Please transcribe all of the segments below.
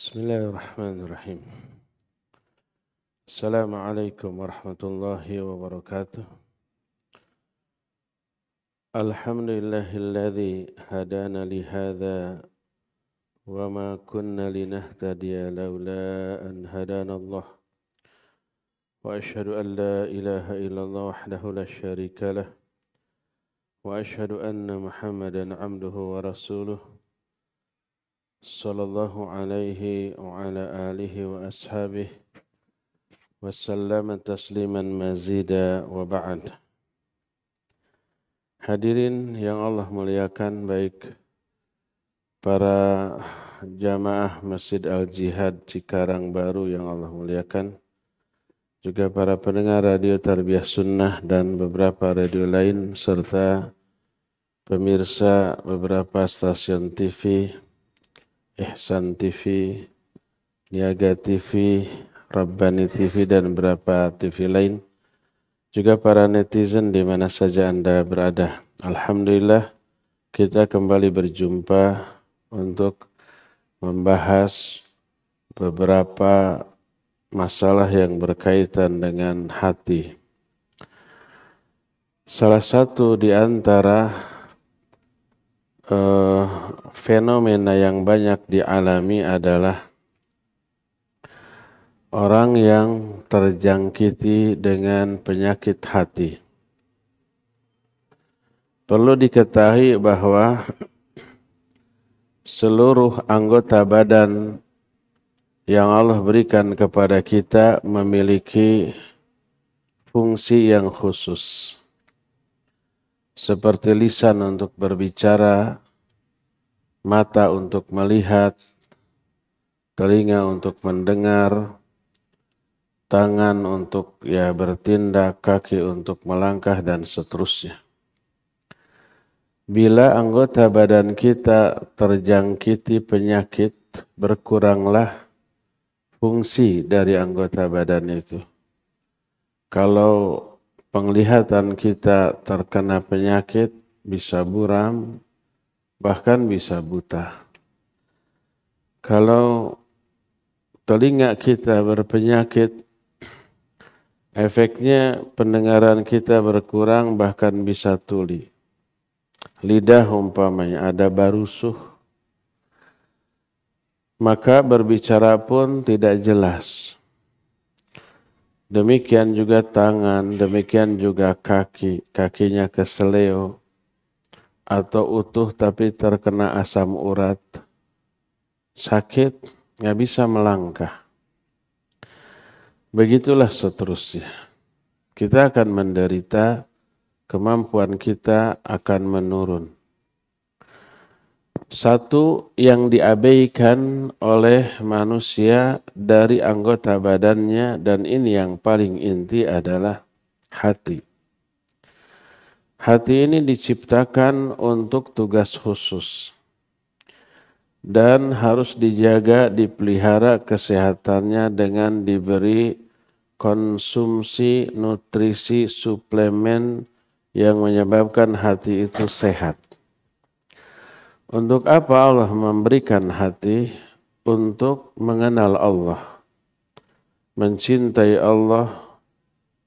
Bismillahirrahmanirrahim. Assalamualaikum warahmatullahi wabarakatuh. Alhamdulillahilladzi hadana li hadza wa ma kunna linahtadiya laula an hadana Allah. Wa asyhadu an la ilaha illallah wahdahu la syarika lah. Wa asyhadu anna Muhammadan abduhu wa rasuluh. Sallallahu alaihi wa ala alihi wa ashabihi wa sallama tasliman mazida wa ba'd. Hadirin yang Allah muliakan, baik para jamaah Masjid Al-Jihad Cikarang Baru yang Allah muliakan, juga para pendengar radio Tarbiyah Sunnah dan beberapa radio lain, serta pemirsa beberapa stasiun TV, Ihsan TV, Niaga TV, Rabbani TV, dan beberapa TV lain. Juga para netizen di mana saja Anda berada. Alhamdulillah, kita kembali berjumpa untuk membahas beberapa masalah yang berkaitan dengan hati. Salah satu di antara fenomena yang banyak dialami adalah orang yang terjangkiti dengan penyakit hati. Perlu diketahui bahwa seluruh anggota badan yang Allah berikan kepada kita memiliki fungsi yang khusus. Seperti lisan untuk berbicara, mata untuk melihat, telinga untuk mendengar, tangan untuk bertindak, kaki untuk melangkah, dan seterusnya. Bila anggota badan kita terjangkiti penyakit, berkuranglah fungsi dari anggota badan itu. Kalau penglihatan kita terkena penyakit, bisa buram, bahkan bisa buta. Kalau telinga kita berpenyakit, efeknya pendengaran kita berkurang, bahkan bisa tuli. Lidah umpamanya ada barusuh, maka berbicara pun tidak jelas. Demikian juga tangan, demikian juga kaki, kakinya keseleo atau utuh tapi terkena asam urat, sakit, nggak bisa melangkah. Begitulah seterusnya. Kita akan menderita, kemampuan kita akan menurun. Satu yang diabaikan oleh manusia dari anggota badannya, dan ini yang paling inti, adalah hati. Hati ini diciptakan untuk tugas khusus dan harus dijaga, dipelihara kesehatannya dengan diberi konsumsi nutrisi suplemen yang menyebabkan hati itu sehat. Untuk apa Allah memberikan hati? Untuk mengenal Allah, mencintai Allah,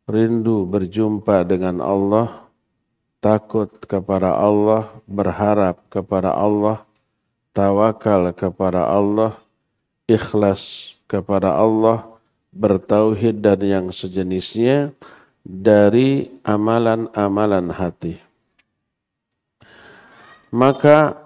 rindu berjumpa dengan Allah, takut kepada Allah, berharap kepada Allah, tawakal kepada Allah, ikhlas kepada Allah, bertauhid dan yang sejenisnya dari amalan-amalan hati. Maka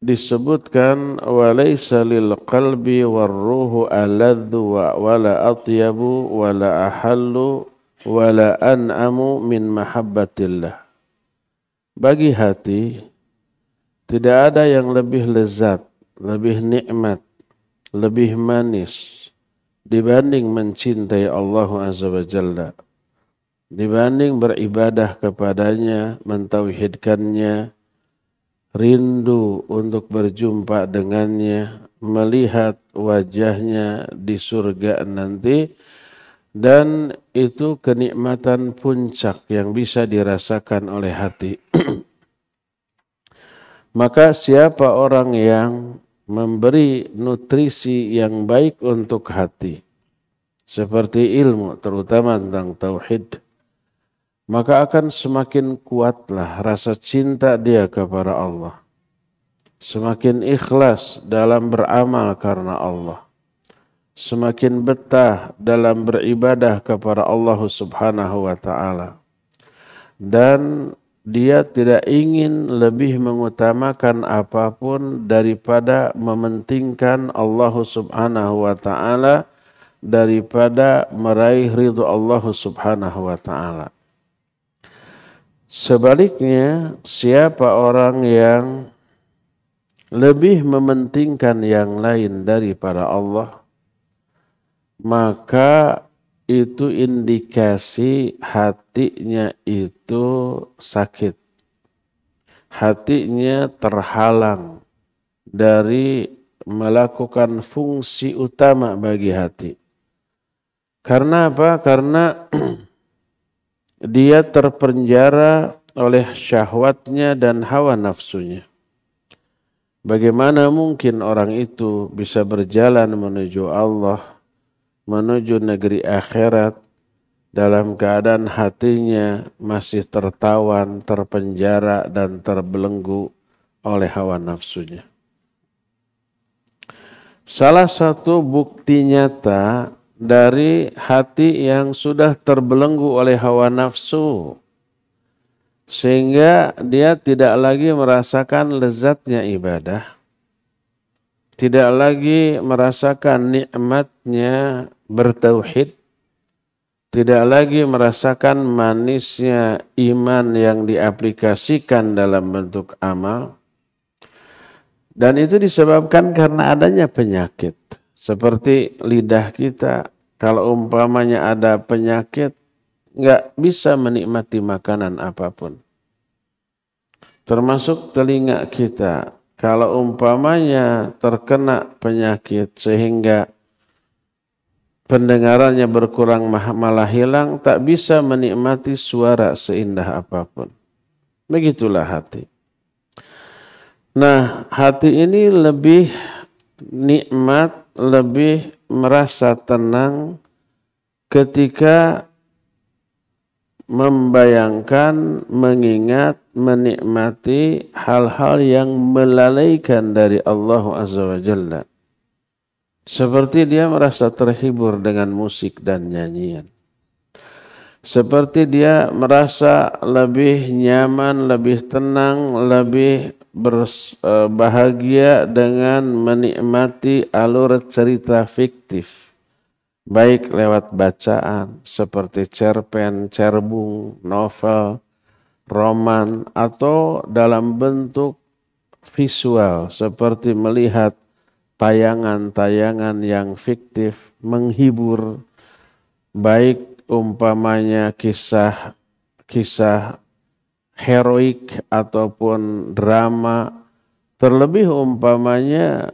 disebutkan walaysa lil qalbi warruhu aladdu wala atyabu wala ahallu wala an'amu min mahabbatillah. Bagi hati tidak ada yang lebih lezat, lebih nikmat, lebih manis dibanding mencintai Allah Azza wa Jalla, dibanding beribadah kepadanya, mentauhidkannya, rindu untuk berjumpa dengannya, melihat wajahnya di surga nanti, dan itu kenikmatan puncak yang bisa dirasakan oleh hati. Maka siapa orang yang memberi nutrisi yang baik untuk hati, seperti ilmu terutama tentang tauhid, maka akan semakin kuatlah rasa cinta dia kepada Allah. Semakin ikhlas dalam beramal karena Allah. Semakin betah dalam beribadah kepada Allah Subhanahu wa taala. Dan dia tidak ingin lebih mengutamakan apapun daripada mementingkan Allah Subhanahu wa taala, daripada meraih ridho Allah Subhanahu wa taala. Sebaliknya, siapa orang yang lebih mementingkan yang lain daripada Allah, maka itu indikasi hatinya itu sakit. Hatinya terhalang dari melakukan fungsi utama bagi hati. Karena apa? Karena dia terpenjara oleh syahwatnya dan hawa nafsunya. Bagaimana mungkin orang itu bisa berjalan menuju Allah, menuju negeri akhirat, dalam keadaan hatinya masih tertawan, terpenjara, dan terbelenggu oleh hawa nafsunya. Salah satu bukti nyata dari hati yang sudah terbelenggu oleh hawa nafsu, sehingga dia tidak lagi merasakan lezatnya ibadah, tidak lagi merasakan nikmatnya bertauhid, tidak lagi merasakan manisnya iman yang diaplikasikan dalam bentuk amal. Dan itu disebabkan karena adanya penyakit. Seperti lidah kita, kalau umpamanya ada penyakit, nggak bisa menikmati makanan apapun. Termasuk telinga kita, kalau umpamanya terkena penyakit sehingga pendengarannya berkurang malah hilang, tak bisa menikmati suara seindah apapun. Begitulah hati. Nah, hati ini lebih nikmat, lebih merasa tenang ketika membayangkan, mengingat, menikmati hal-hal yang melalaikan dari Allah Azza wa Jalla. Seperti dia merasa terhibur dengan musik dan nyanyian. Seperti dia merasa lebih nyaman, lebih tenang, lebih berbahagia dengan menikmati alur cerita fiktif. Baik lewat bacaan seperti cerpen, cerbung, novel, roman, atau dalam bentuk visual seperti melihat tayangan-tayangan yang fiktif, menghibur, baik umpamanya kisah heroik ataupun drama, terlebih umpamanya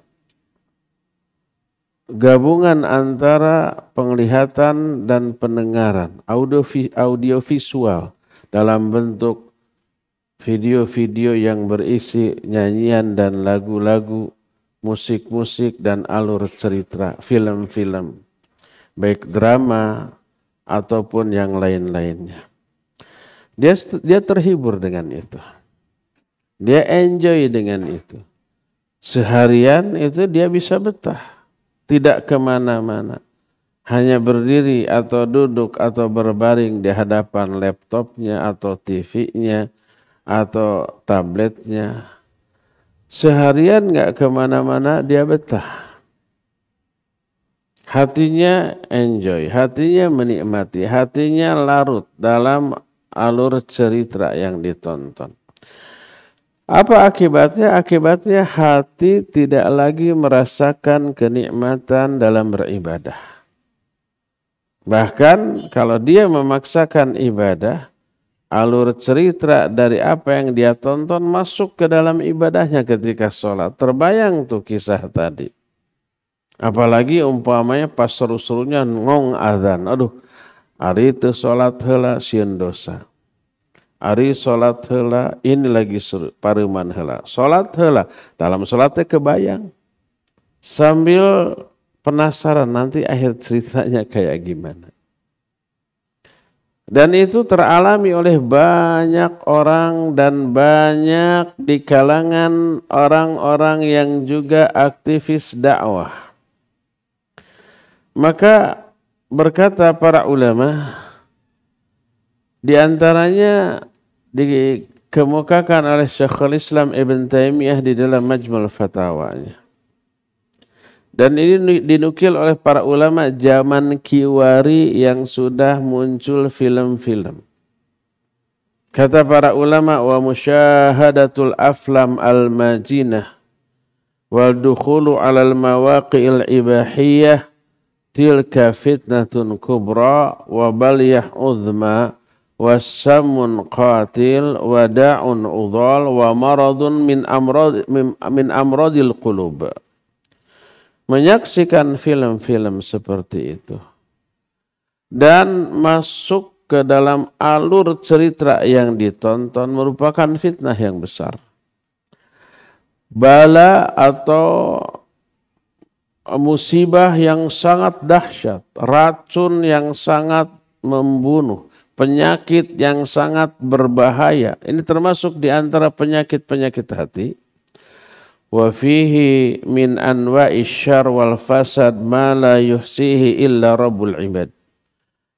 gabungan antara penglihatan dan pendengaran, audio visual dalam bentuk video-video yang berisi nyanyian dan lagu-lagu, musik-musik dan alur cerita, film-film, baik drama ataupun yang lain-lainnya. Dia terhibur dengan itu. Dia enjoy dengan itu. Seharian itu dia bisa betah. Tidak kemana-mana. Hanya berdiri atau duduk atau berbaring di hadapan laptopnya atau TV-nya atau tabletnya. Seharian nggak kemana-mana, dia betah. Hatinya enjoy, hatinya menikmati, hatinya larut dalam alur cerita yang ditonton. Apa akibatnya? Akibatnya hati tidak lagi merasakan kenikmatan dalam beribadah. Bahkan kalau dia memaksakan ibadah, alur cerita dari apa yang dia tonton masuk ke dalam ibadahnya ketika sholat. Terbayang tuh kisah tadi. Apalagi umpamanya pas seru-serunya ngong azan. Aduh, ari teu sholat heula sieun dosa. Ari sholat heula ini lagi seru, paruman heula. Sholat heula, dalam sholatnya kebayang. sambil penasaran nanti akhir ceritanya kayak gimana. Dan itu teralami oleh banyak orang dan banyak di kalangan orang-orang yang juga aktivis dakwah. Maka berkata para ulama, di antaranya dikemukakan oleh Syekhul Islam Ibn Taimiyah di dalam Majmu' Fatawanya. Dan ini dinukil oleh para ulama zaman Kiwari yang sudah muncul film-film. Kata para ulama, wa musyahadatul aflam al-majinah wal dukhulu alal mawaqi'il ibahiyah tilka fitnatun kubra wa baliyah uzma wa samun qatil wa da'un udhal wa maradun min amradil qulub. Menyaksikan film-film seperti itu dan masuk ke dalam alur cerita yang ditonton merupakan fitnah yang besar. Bala atau musibah yang sangat dahsyat, racun yang sangat membunuh, penyakit yang sangat berbahaya. Ini termasuk di antara penyakit-penyakit hati. Wa fihi min anwa'i syarr wal fasad ma la yuhsihi illa rabbul ibad.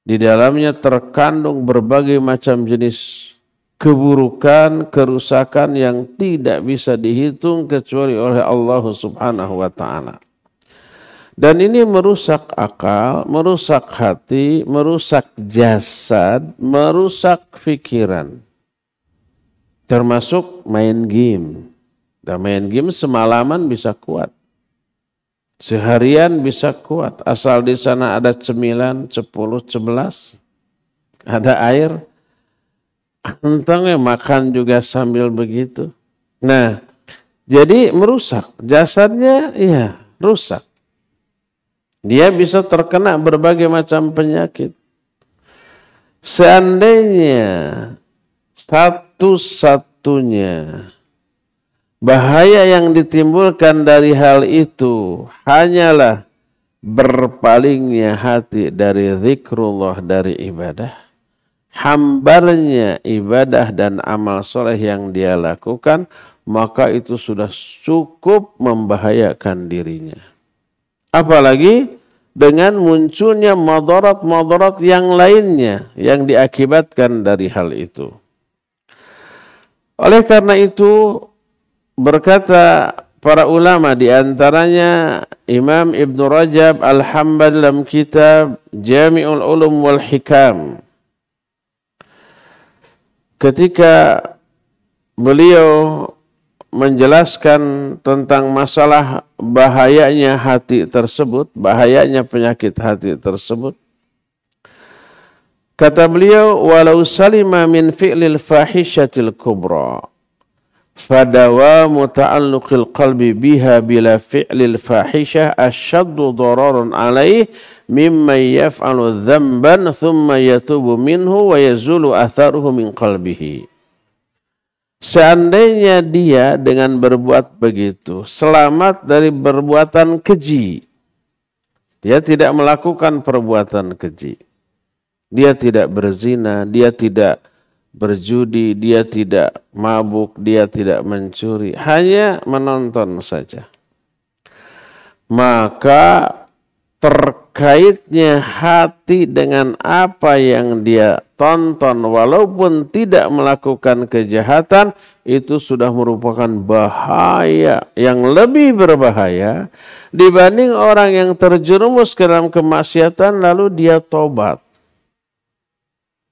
Di dalamnya terkandung berbagai macam jenis keburukan, kerusakan yang tidak bisa dihitung kecuali oleh Allah Subhanahu wa taala. Dan ini merusak akal, merusak hati, merusak jasad, merusak pikiran. Termasuk main game. Dan main game semalaman bisa kuat. Seharian bisa kuat. Asal di sana ada cemilan 10, 11. Ada air. Entengnya makan juga sambil begitu. Nah, jadi merusak. Jasadnya iya rusak. Dia bisa terkena berbagai macam penyakit. Seandainya satu-satunya bahaya yang ditimbulkan dari hal itu hanyalah berpalingnya hati dari zikrullah, dari ibadah, hambarnya ibadah dan amal soleh yang dia lakukan, maka itu sudah cukup membahayakan dirinya. Apalagi dengan munculnya madarat-madarat yang lainnya yang diakibatkan dari hal itu. Oleh karena itu, berkata para ulama di antaranya Imam Ibn Rajab Al-Hambali dalam kitab Jami'ul Ulum wal Hikam. Ketika beliau menjelaskan tentang masalah bahayanya hati tersebut, bahayanya penyakit hati tersebut, kata beliau, walau salima min fi'lil fahishatil kubra fadawamu ta'alluqil qalbi biha bila fi'lil fahishah asyaddu dararun alaih mimman yaf'alu dhanban thumma yatubu minhu wa yazulu atharuhu min qalbihi. Seandainya dia dengan berbuat begitu selamat dari perbuatan keji, dia tidak melakukan perbuatan keji, dia tidak berzina, dia tidak berjudi, dia tidak mabuk, dia tidak mencuri, hanya menonton saja. Maka terkaitnya hati dengan apa yang dia tonton walaupun tidak melakukan kejahatan, itu sudah merupakan bahaya yang lebih berbahaya dibanding orang yang terjerumus ke dalam kemaksiatan lalu dia tobat.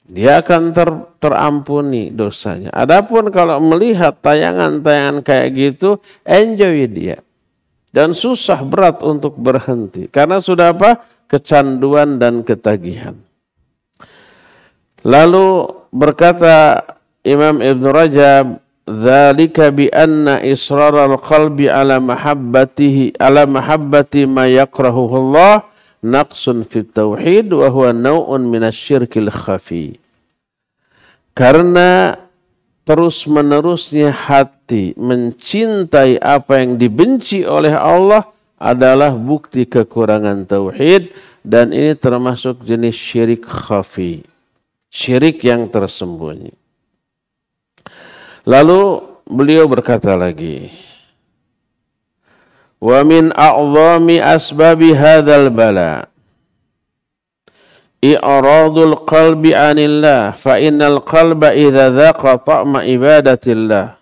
Dia akan terampuni dosanya. Adapun kalau melihat tayangan-tayangan kayak gitu, enjoy dia. Dan susah berat untuk berhenti. Karena sudah apa? Kecanduan dan ketagihan. Lalu berkata Imam Ibn Rajab, "Dzalika bi anna israral qalbi ala mahabbati ma yakrahuhu Allah naqsun fit tauhid wa huwa naw'un minasyirkil khafi." Karena terus-menerusnya hati mencintai apa yang dibenci oleh Allah adalah bukti kekurangan tauhid, dan ini termasuk jenis syirik khafi, syirik yang tersembunyi. Lalu beliau berkata lagi, wa min a'zami asbabi hadzal bala i'radul qalbi 'anillah, fa innal qalba idza dzaqa ta'ma ibadatillah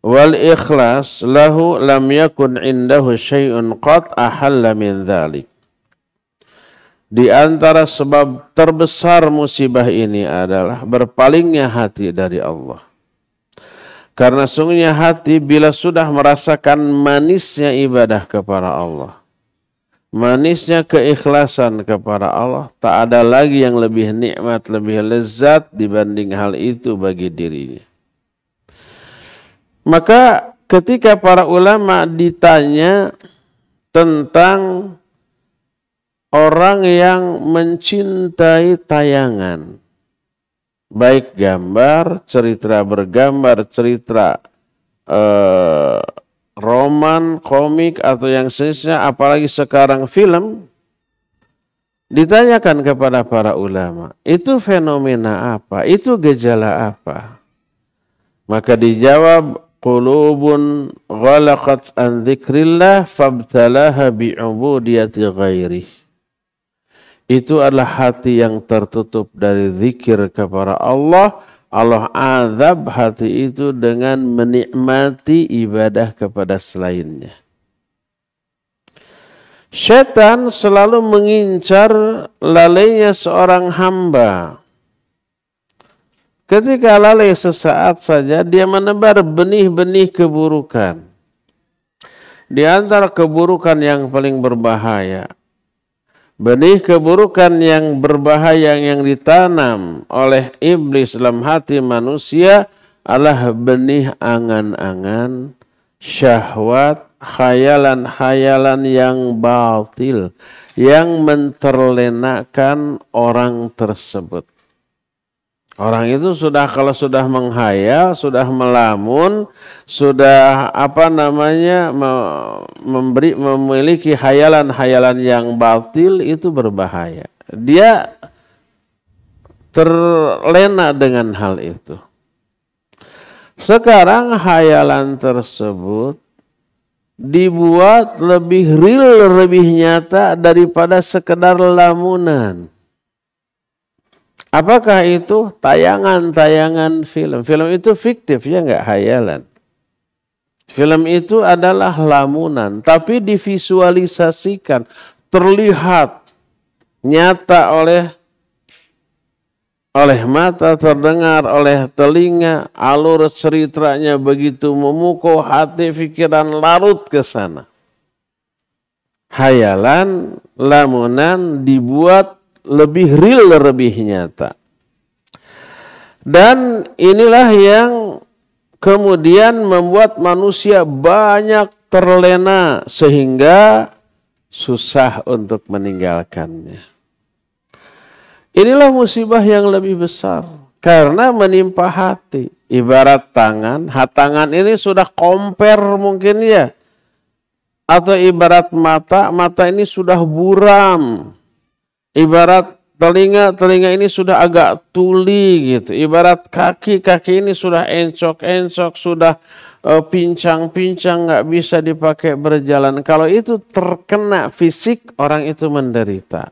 wal ikhlas lahu lam yakun indahu syai'un qad ahalla min dzalik. Di antara sebab terbesar musibah ini adalah berpalingnya hati dari Allah. Karena sungguhnya hati bila sudah merasakan manisnya ibadah kepada Allah, manisnya keikhlasan kepada Allah, tak ada lagi yang lebih nikmat, lebih lezat dibanding hal itu bagi dirinya. Maka ketika para ulama ditanya tentang orang yang mencintai tayangan, baik gambar, cerita bergambar, cerita roman, komik, atau yang sejenisnya, apalagi sekarang film, ditanyakan kepada para ulama, itu fenomena apa? Itu gejala apa? Maka dijawab, qulubun ghalaqat an dzikrillah fabtalaha bi'ubudiyati ghairih. Itu adalah hati yang tertutup dari zikir kepada Allah. Allah azab hati itu dengan menikmati ibadah kepada selainnya. Syaitan selalu mengincar lalainya seorang hamba. Ketika lalai sesaat saja, dia menebar benih-benih keburukan. Di antara keburukan yang paling berbahaya, benih keburukan yang berbahaya yang ditanam oleh iblis dalam hati manusia adalah benih angan-angan, syahwat, khayalan-khayalan yang batil, yang menterlenakan orang tersebut. Orang itu kalau sudah menghayal, sudah melamun, sudah memiliki hayalan-hayalan yang batil, itu berbahaya. Dia terlena dengan hal itu. Sekarang hayalan tersebut dibuat lebih real, lebih nyata daripada sekedar lamunan. Apakah itu? Tayangan-tayangan film. Film itu fiktif, ya enggak, hayalan. Film itu adalah lamunan, tapi divisualisasikan, terlihat nyata oleh mata, terdengar oleh telinga, alur ceritanya begitu memukau hati, pikiran larut ke sana. Hayalan, lamunan dibuat lebih real, lebih nyata. Dan inilah yang kemudian membuat manusia banyak terlena sehingga susah untuk meninggalkannya. Inilah musibah yang lebih besar karena menimpa hati. Ibarat tangan, tangan ini sudah compare mungkin ya. Atau ibarat mata, mata ini sudah buram. Ibarat telinga ini sudah agak tuli gitu. Ibarat kaki ini sudah encok-encok, sudah pincang-pincang, nggak bisa dipakai berjalan. Kalau itu terkena fisik, orang itu menderita.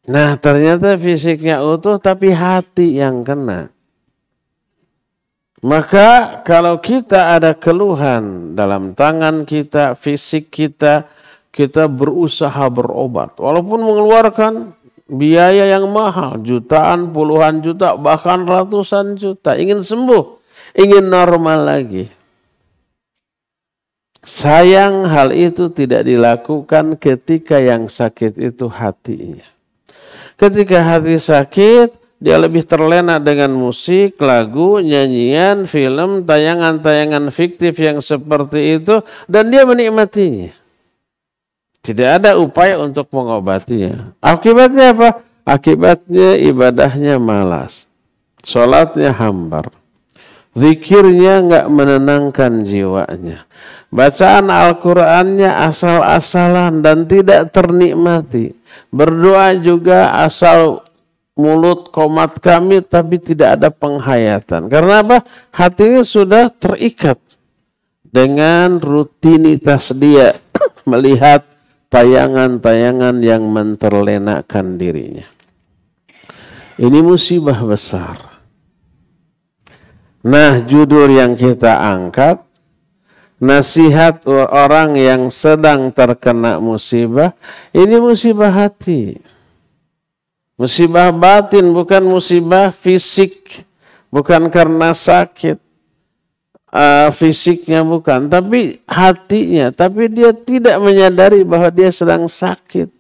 Nah, ternyata fisiknya utuh tapi hati yang kena. Maka kalau kita ada keluhan dalam tangan kita, fisik kita, kita berusaha berobat. Walaupun mengeluarkan biaya yang mahal, jutaan, puluhan juta, bahkan ratusan juta. Ingin sembuh, ingin normal lagi. Sayang hal itu tidak dilakukan ketika yang sakit itu hatinya. Ketika hati sakit, dia lebih terlena dengan musik, lagu, nyanyian, film, tayangan-tayangan fiktif yang seperti itu, dan dia menikmatinya. Tidak ada upaya untuk mengobatinya. Akibatnya apa? Akibatnya ibadahnya malas, sholatnya hambar, Zikirnya nggak menenangkan jiwanya. Bacaan Al-Qur'annya asal-asalan dan tidak ternikmati. Berdoa juga asal mulut komat kami tapi tidak ada penghayatan. Karena apa? Hatinya sudah terikat dengan rutinitas dia melihat tayangan-tayangan yang menterlenakan dirinya. Ini musibah besar. Nah, judul yang kita angkat, nasihat orang yang sedang terkena musibah, ini musibah hati. Musibah batin, bukan musibah fisik. Bukan karena sakit. Fisiknya bukan, tapi hatinya. Tapi dia tidak menyadari bahwa dia sedang sakit.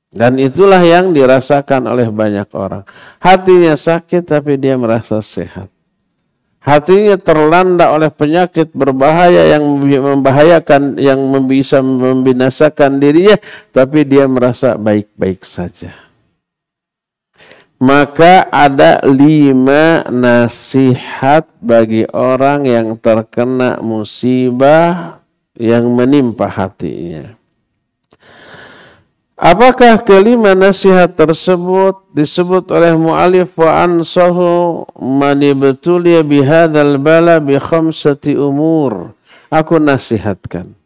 Dan itulah yang dirasakan oleh banyak orang. Hatinya sakit tapi dia merasa sehat. Hatinya terlanda oleh penyakit berbahaya yang membahayakan, yang bisa membinasakan dirinya, tapi dia merasa baik-baik saja. Maka ada 5 nasihat bagi orang yang terkena musibah yang menimpa hatinya. Apakah kelima nasihat tersebut disebut oleh mu'alif wa ansahu man ibtuliya bihadzal bala bi 5 umur. Aku nasihatkan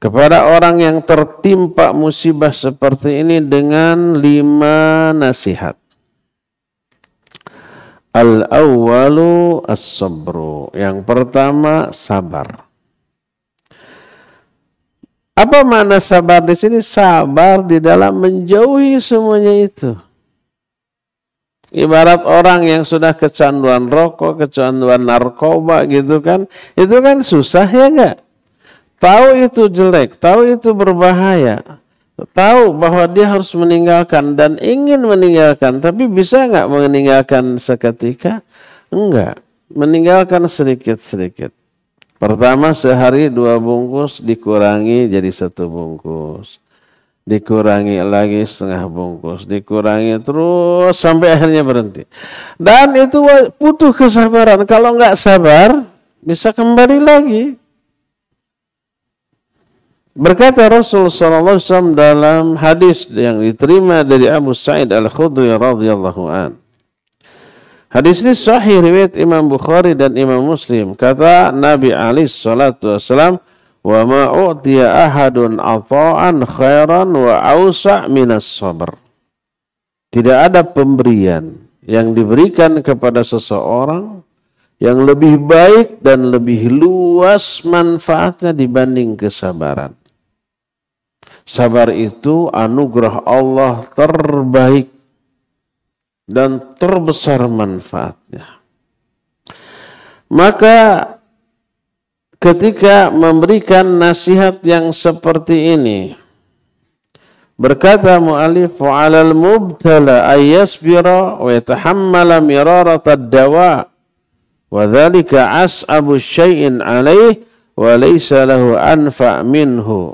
kepada orang yang tertimpa musibah seperti ini dengan 5 nasihat. Al-awwalu as-sabru. Yang pertama, sabar. Apa makna sabar di sini? Sabar di dalam menjauhi semuanya itu. Ibarat orang yang sudah kecanduan rokok, kecanduan narkoba gitu kan. Itu kan susah ya enggak? Tahu itu jelek, tahu itu berbahaya. Tahu bahwa dia harus meninggalkan dan ingin meninggalkan. Tapi bisa enggak meninggalkan seketika? Enggak. Meninggalkan sedikit-sedikit. Pertama sehari 2 bungkus dikurangi jadi 1 bungkus. Dikurangi lagi 1/2 bungkus. Dikurangi terus sampai akhirnya berhenti. Dan itu butuh kesabaran. Kalau enggak sabar bisa kembali lagi. Berkata Rasul SAW dalam hadis yang diterima dari Abu Sa'id Al-Khudri radhiyallahu an. Hadis ini sahih riwayat Imam Bukhari dan Imam Muslim. Kata Nabi alaihi salatu wasallam, "Wa ma u'tiya ahadun ata'an khairan wa awsa' minas sabr." Tidak ada pemberian yang diberikan kepada seseorang yang lebih baik dan lebih luas manfaatnya dibanding kesabaran. Sabar itu anugerah Allah terbaik dan terbesar manfaatnya. Maka ketika memberikan nasihat yang seperti ini, berkata mu'alif, "Wa'alal mubtala ayyasbira wa yatahammala miraratad dawa wa dhalika as'abu syai'in alaih wa laysa lahu anfa' minhu.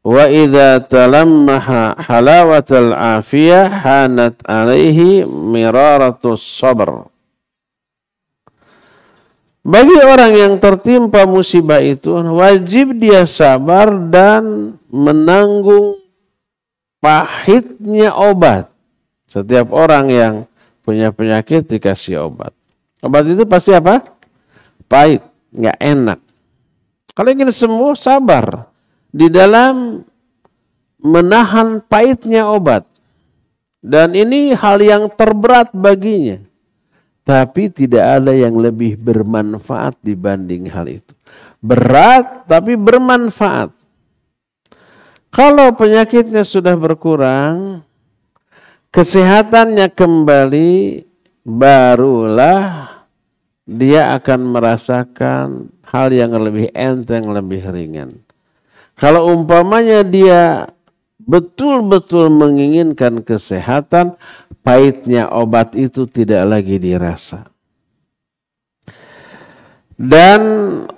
Wa idza talammaha halawatal afiyah hanat alaihi miraratus sabr." Bagi orang yang tertimpa musibah itu wajib dia sabar dan menanggung pahitnya obat. Setiap orang yang punya penyakit dikasih obat. Obat itu pasti apa? Pahit, nggak enak. Kalau ingin sembuh, sabar di dalam menahan pahitnya obat. Dan ini hal yang terberat baginya. Tapi tidak ada yang lebih bermanfaat dibanding hal itu. Berat tapi bermanfaat. Kalau penyakitnya sudah berkurang, kesehatannya kembali, barulah dia akan merasakan hal yang lebih enteng, lebih ringan. Kalau umpamanya dia betul-betul menginginkan kesehatan, pahitnya obat itu tidak lagi dirasa. Dan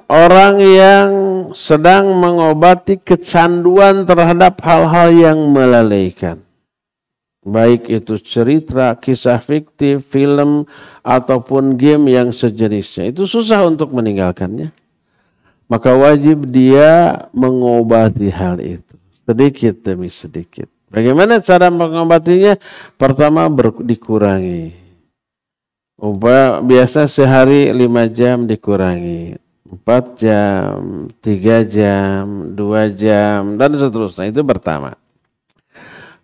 orang yang sedang mengobati kecanduan terhadap hal-hal yang melalaikan. baik itu cerita, kisah fiktif, film, ataupun game yang sejenisnya. Itu susah untuk meninggalkannya. Maka wajib dia mengobati hal itu. Sedikit demi sedikit. Bagaimana cara mengobatinya? Pertama dikurangi. Biasa sehari 5 jam dikurangi. 4 jam, 3 jam, 2 jam, dan seterusnya. Itu pertama.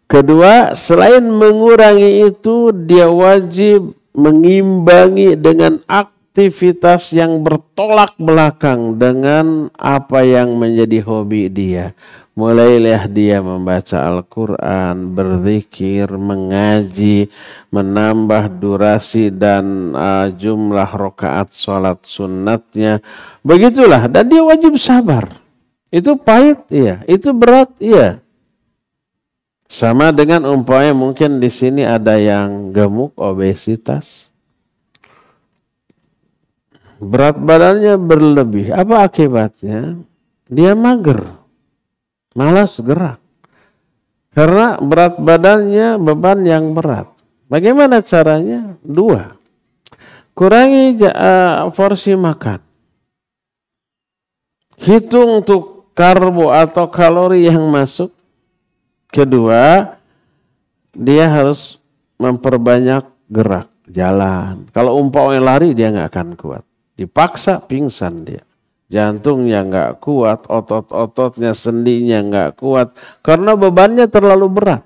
Kedua, selain mengurangi itu, dia wajib mengimbangi dengan aktivitas yang bertolak belakang dengan apa yang menjadi hobi dia. Mulailah dia membaca Al-Quran, berzikir, mengaji, menambah durasi dan jumlah rakaat sholat sunnatnya. Begitulah, dan dia wajib sabar. Itu pahit, iya. Itu berat, iya. Sama dengan umpamanya mungkin di sini ada yang gemuk, obesitas. Berat badannya berlebih. Apa akibatnya? Dia mager. Malas gerak. Karena berat badannya beban yang berat. Bagaimana caranya? 2. Kurangi porsi makan. Hitung untuk karbo atau kalori yang masuk. Kedua, dia harus memperbanyak gerak, jalan. Kalau umpamanya lari, dia nggak akan kuat. Dipaksa pingsan dia. Jantungnya nggak kuat, otot-ototnya, sendinya nggak kuat. Karena bebannya terlalu berat.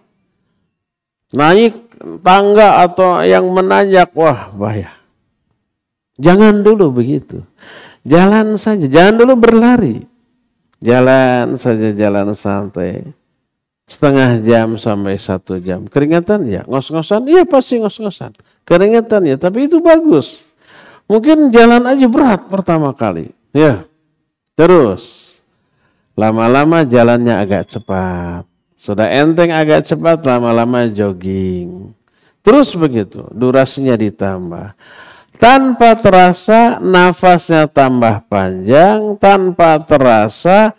Naik tangga atau yang menanjak, wah bahaya. Jangan dulu begitu. Jalan saja, jangan dulu berlari. Jalan saja, jalan santai. Setengah jam sampai 1 jam. Keringatan ya, ngos-ngosan, iya pasti ngos-ngosan. Keringatan ya, tapi itu bagus. Mungkin jalan aja berat pertama kali. Ya, terus. Lama-lama jalannya agak cepat. Sudah enteng agak cepat, lama-lama jogging. Terus begitu, durasinya ditambah. Tanpa terasa nafasnya tambah panjang, tanpa terasa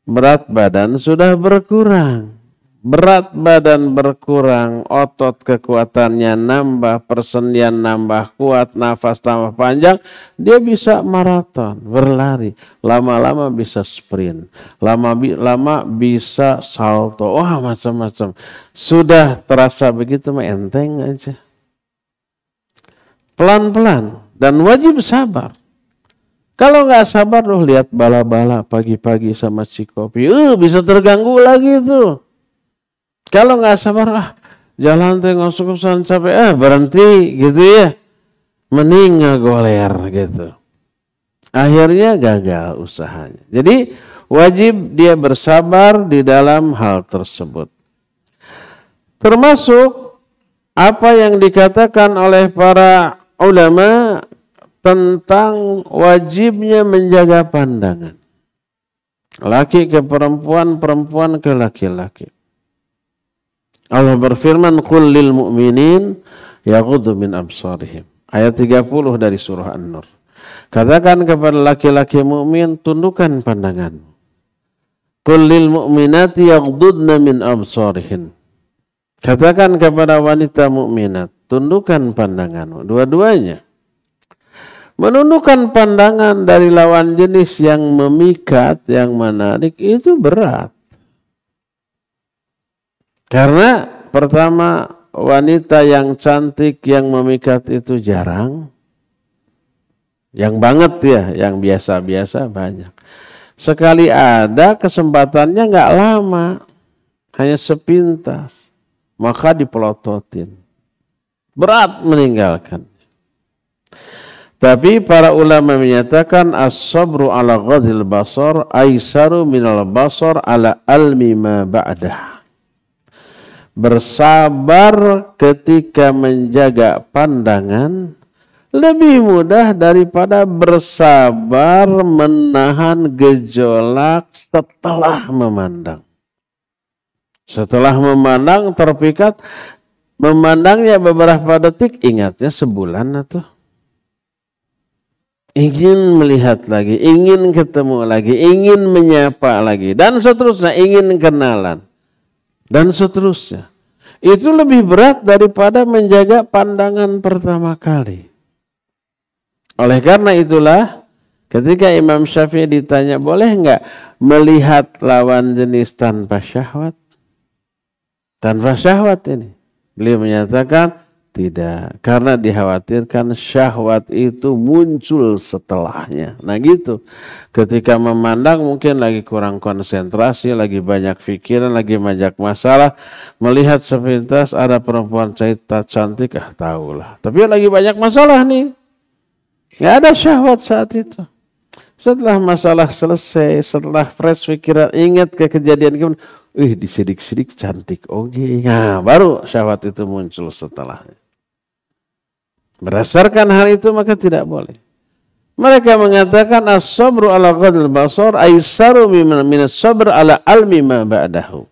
berat badan sudah berkurang. Berat badan berkurang, otot kekuatannya nambah, persendian nambah kuat, nafas tambah panjang. Dia bisa maraton, berlari. Lama-lama bisa sprint. Lama bisa salto. Wah macam-macam. Sudah terasa begitu mah enteng aja. Pelan-pelan dan wajib sabar. Kalau nggak sabar, lihat bala-bala pagi-pagi sama si kopi, bisa terganggu lagi tuh. Kalau nggak sabar, jalan teh ngos-ngosan capek, berhenti gitu ya. Mending ngegoler gitu. Akhirnya gagal usahanya. Jadi wajib dia bersabar di dalam hal tersebut. Termasuk apa yang dikatakan oleh para ulama tentang wajibnya menjaga pandangan. Laki ke perempuan, perempuan ke laki-laki. Allah berfirman, "Qul lil mu'minin yaghuddu min absarihim." Ayat 30 dari surah An-Nur. Katakan kepada laki-laki mukmin, tundukkan pandangan. Qul lil mu'minati yaghuddna min absarihin. Katakan kepada wanita mukminat, tundukkan pandanganmu. Dua-duanya. Menundukkan pandangan dari lawan jenis yang memikat, yang menarik, itu berat. Karena pertama, wanita yang cantik, yang memikat itu jarang. Yang banget ya, yang biasa-biasa banyak. Sekali ada, kesempatannya nggak lama. Hanya sepintas. Maka dipelototin. Berat meninggalkan. Tapi para ulama menyatakan as-sabru ala ghadhil basar aisaru minal basar ala almi ma ba'dah. Bersabar ketika menjaga pandangan lebih mudah daripada bersabar menahan gejolak setelah memandang. Setelah memandang terpikat, memandangnya beberapa detik, ingatnya sebulan atau ingin melihat lagi, ingin ketemu lagi, ingin menyapa lagi, dan seterusnya, ingin kenalan, dan seterusnya. itu lebih berat daripada menjaga pandangan pertama kali. Oleh karena itulah ketika Imam Syafi'i ditanya boleh enggak melihat lawan jenis tanpa syahwat? Tanpa syahwat ini. Beliau menyatakan tidak, karena dikhawatirkan syahwat itu muncul setelahnya. Nah gitu, ketika memandang mungkin lagi kurang konsentrasi, lagi banyak pikiran, lagi banyak masalah, melihat sepintas ada perempuan cantik, tahulah. Tapi lagi banyak masalah nih, nggak ada syahwat saat itu. Setelah masalah selesai, setelah fresh pikiran, ingat ke kejadian disidik-sidik cantik, oke. Nah, baru syahwat itu muncul setelahnya. Berdasarkan hal itu maka tidak boleh. Mereka mengatakan as-sabru ala ghadil basar aisaru min as-sabr ala almi ma ba'dahu.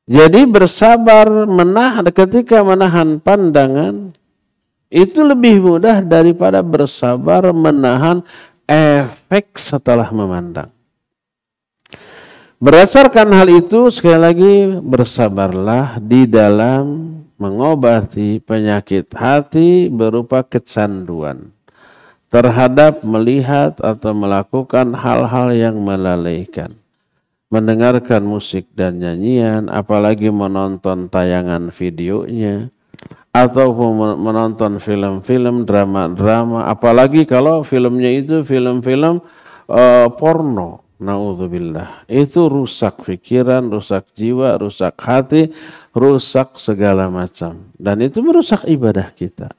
Jadi bersabar ketika menahan pandangan itu lebih mudah daripada bersabar menahan efek setelah memandang. Berdasarkan hal itu sekali lagi bersabarlah di dalam mengobati penyakit hati berupa kecanduan terhadap melihat atau melakukan hal-hal yang melalaikan. Mendengarkan musik dan nyanyian, apalagi menonton tayangan videonya, atau menonton film-film, drama-drama, apalagi kalau filmnya itu film-film porno. Na'udzubillah. Itu rusak pikiran, rusak jiwa, rusak hati, rusak segala macam. Dan itu merusak ibadah kita.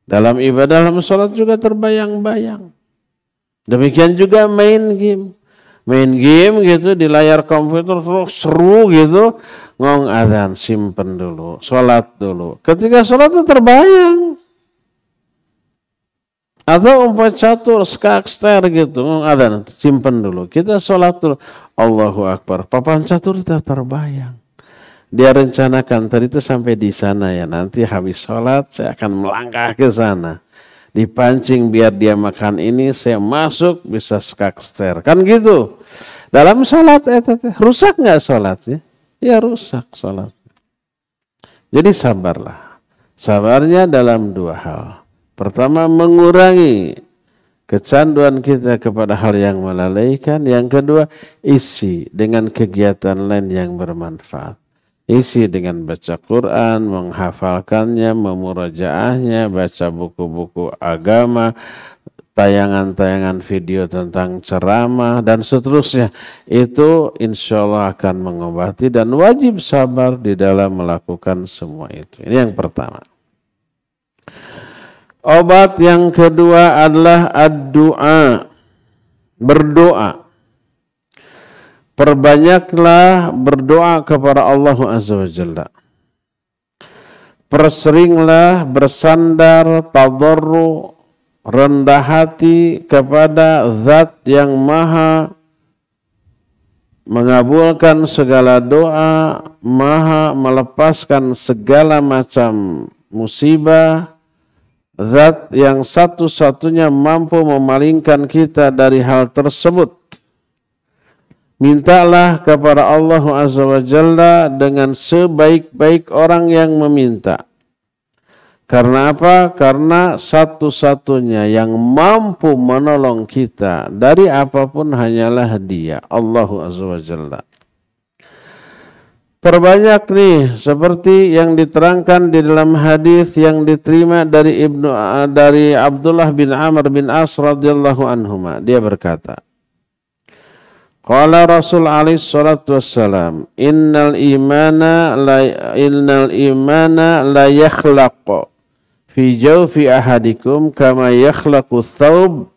Dalam ibadah, dalam sholat juga terbayang-bayang. Demikian juga main game. Main game gitu di layar komputer seru gitu. Ngong adzan, simpen dulu. Sholat dulu. Ketika sholat itu terbayang. Atau umpah catur, skakster gitu. Ngong adzan, simpen dulu. Kita sholat dulu. Allahu Akbar. Papan catur kita terbayang. Dia rencanakan tadi itu sampai di sana ya. Nanti habis sholat saya akan melangkah ke sana. Dipancing biar dia makan ini, saya masuk bisa skakster. Kan gitu. Dalam sholat, rusak nggak sholatnya? Ya rusak sholat. Jadi sabarlah. Sabarnya dalam dua hal. Pertama mengurangi kecanduan kita kepada hal yang melalaikan. Yang kedua isi dengan kegiatan lain yang bermanfaat. Isi dengan baca Quran, menghafalkannya, memurajaahnya, baca buku-buku agama, tayangan-tayangan video tentang ceramah, dan seterusnya. Itu insya Allah akan mengobati dan wajib sabar di dalam melakukan semua itu. Ini yang pertama. Obat yang kedua adalah ad-du'a, berdoa. Perbanyaklah berdoa kepada Allah Azza wa Jalla. Perseringlah bersandar, tadarru, rendah hati kepada Zat yang Maha mengabulkan segala doa, Maha melepaskan segala macam musibah, Zat yang satu-satunya mampu memalingkan kita dari hal tersebut. Mintalah kepada Allah Azza wa Jalla dengan sebaik-baik orang yang meminta. Karena apa? Karena satu-satunya yang mampu menolong kita dari apapun hanyalah Dia, Allah Azza wa Jalla. Perbanyak nih seperti yang diterangkan di dalam hadis yang diterima dari Abdullah bin Amr bin As radhiyallahu anhuma. Dia berkata, qala Rasul alaihi salatu wassalam, innal imana la yakhlaqu fi jawfi ahadikum kama yakhlaqu thawb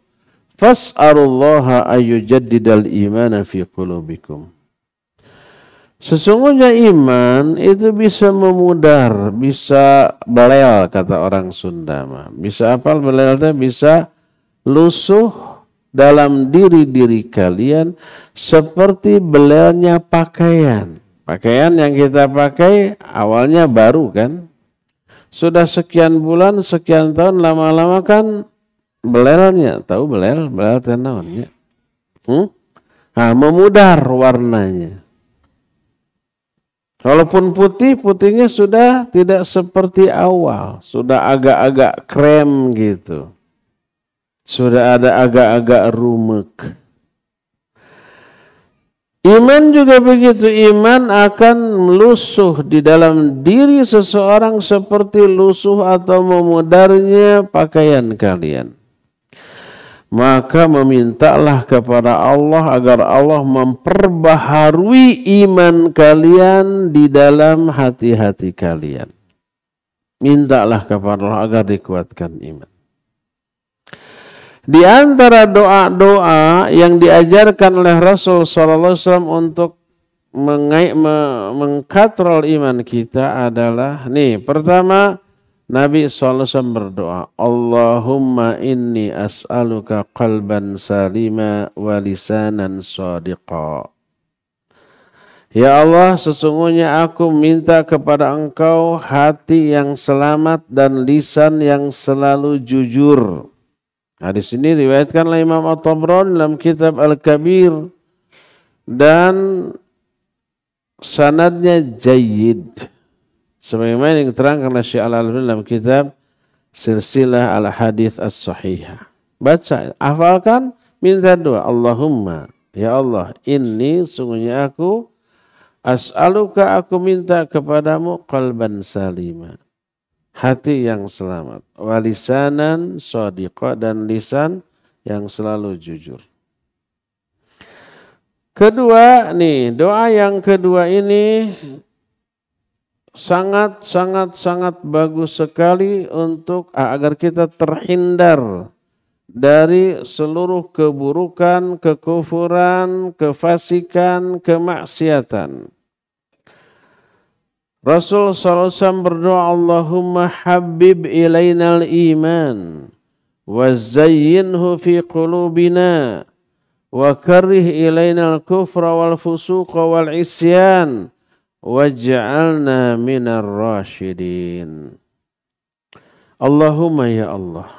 fas'alullaha ayyujaddidal imana fi qulubikum. Sesungguhnya iman itu bisa memudar, bisa belel kata orang Sunda. Bisa apa belelnya? Bisa lusuh dalam diri-diri kalian seperti belelnya pakaian. Pakaian yang kita pakai awalnya baru kan. Sudah sekian bulan, sekian tahun, lama-lama kan belelnya. Tahu belel? Belel tenaunya. Nah, memudar warnanya. Walaupun putih, putihnya sudah tidak seperti awal. Sudah agak-agak krem gitu. Sudah ada agak-agak rumek. Iman juga begitu. Iman akan lusuh di dalam diri seseorang seperti lusuh atau memudarnya pakaian kalian. Maka memintalah kepada Allah agar Allah memperbaharui iman kalian di dalam hati-hati kalian. Mintalah kepada Allah agar dikuatkan iman. Di antara doa-doa yang diajarkan oleh Rasul SAW untuk mengkatrol iman kita adalah, nih, pertama, Nabi SAW berdoa, Allahumma inni as'aluka qalban salima wa lisanan sadiqa. Ya Allah, sesungguhnya aku minta kepada Engkau hati yang selamat dan lisan yang selalu jujur. Hadis ini diriwayatkan oleh Imam At-Tabrani dalam kitab Al-Kabir dan sanadnya jayyid. Sebagaimana yang diterangkan oleh Syekh Al-Albani dalam kitab Silsilah Al-Hadits As-Sahihah. Baca, hafalkan, minta doa. Allahumma, ya Allah, inni sungguhnya aku as'aluka, aku minta kepadamu qalban salima, hati yang selamat, walisanan shadiqa, dan lisan yang selalu jujur. Kedua nih, doa yang kedua ini sangat bagus sekali untuk agar kita terhindar dari seluruh keburukan, kekufuran, kefasikan, kemaksiatan. Rasul SAW berdoa, Allahumma habib ilainal iman wa zayyinhu fi qulubina wa karrih ilainal kufra wal fusuqa wal isyan waj'alna minar rasyidin. Allahumma ya Allah,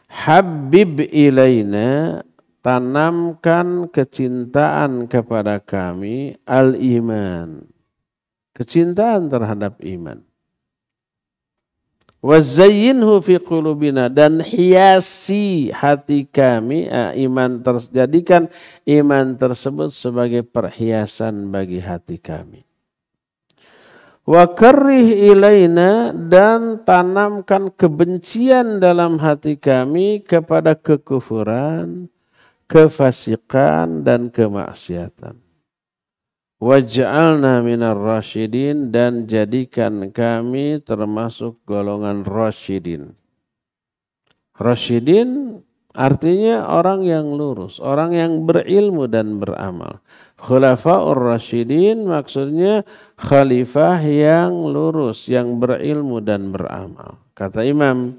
habib ilaina, tanamkan kecintaan kepada kami, al-iman, kecintaan terhadap iman. Wazayyinhu fi qulubina, dan hiasi hati kami, jadikan iman tersebut sebagai perhiasan bagi hati kami. Wa karrih ilaina, dan tanamkan kebencian dalam hati kami kepada kekufuran, kefasikan, dan kemaksiatan. Waj'alna minar rasyidin, dan jadikan kami termasuk golongan rasyidin. Rasyidin artinya orang yang lurus, orang yang berilmu dan beramal. Khulafaur rasyidin maksudnya khalifah yang lurus, yang berilmu dan beramal. Kata Imam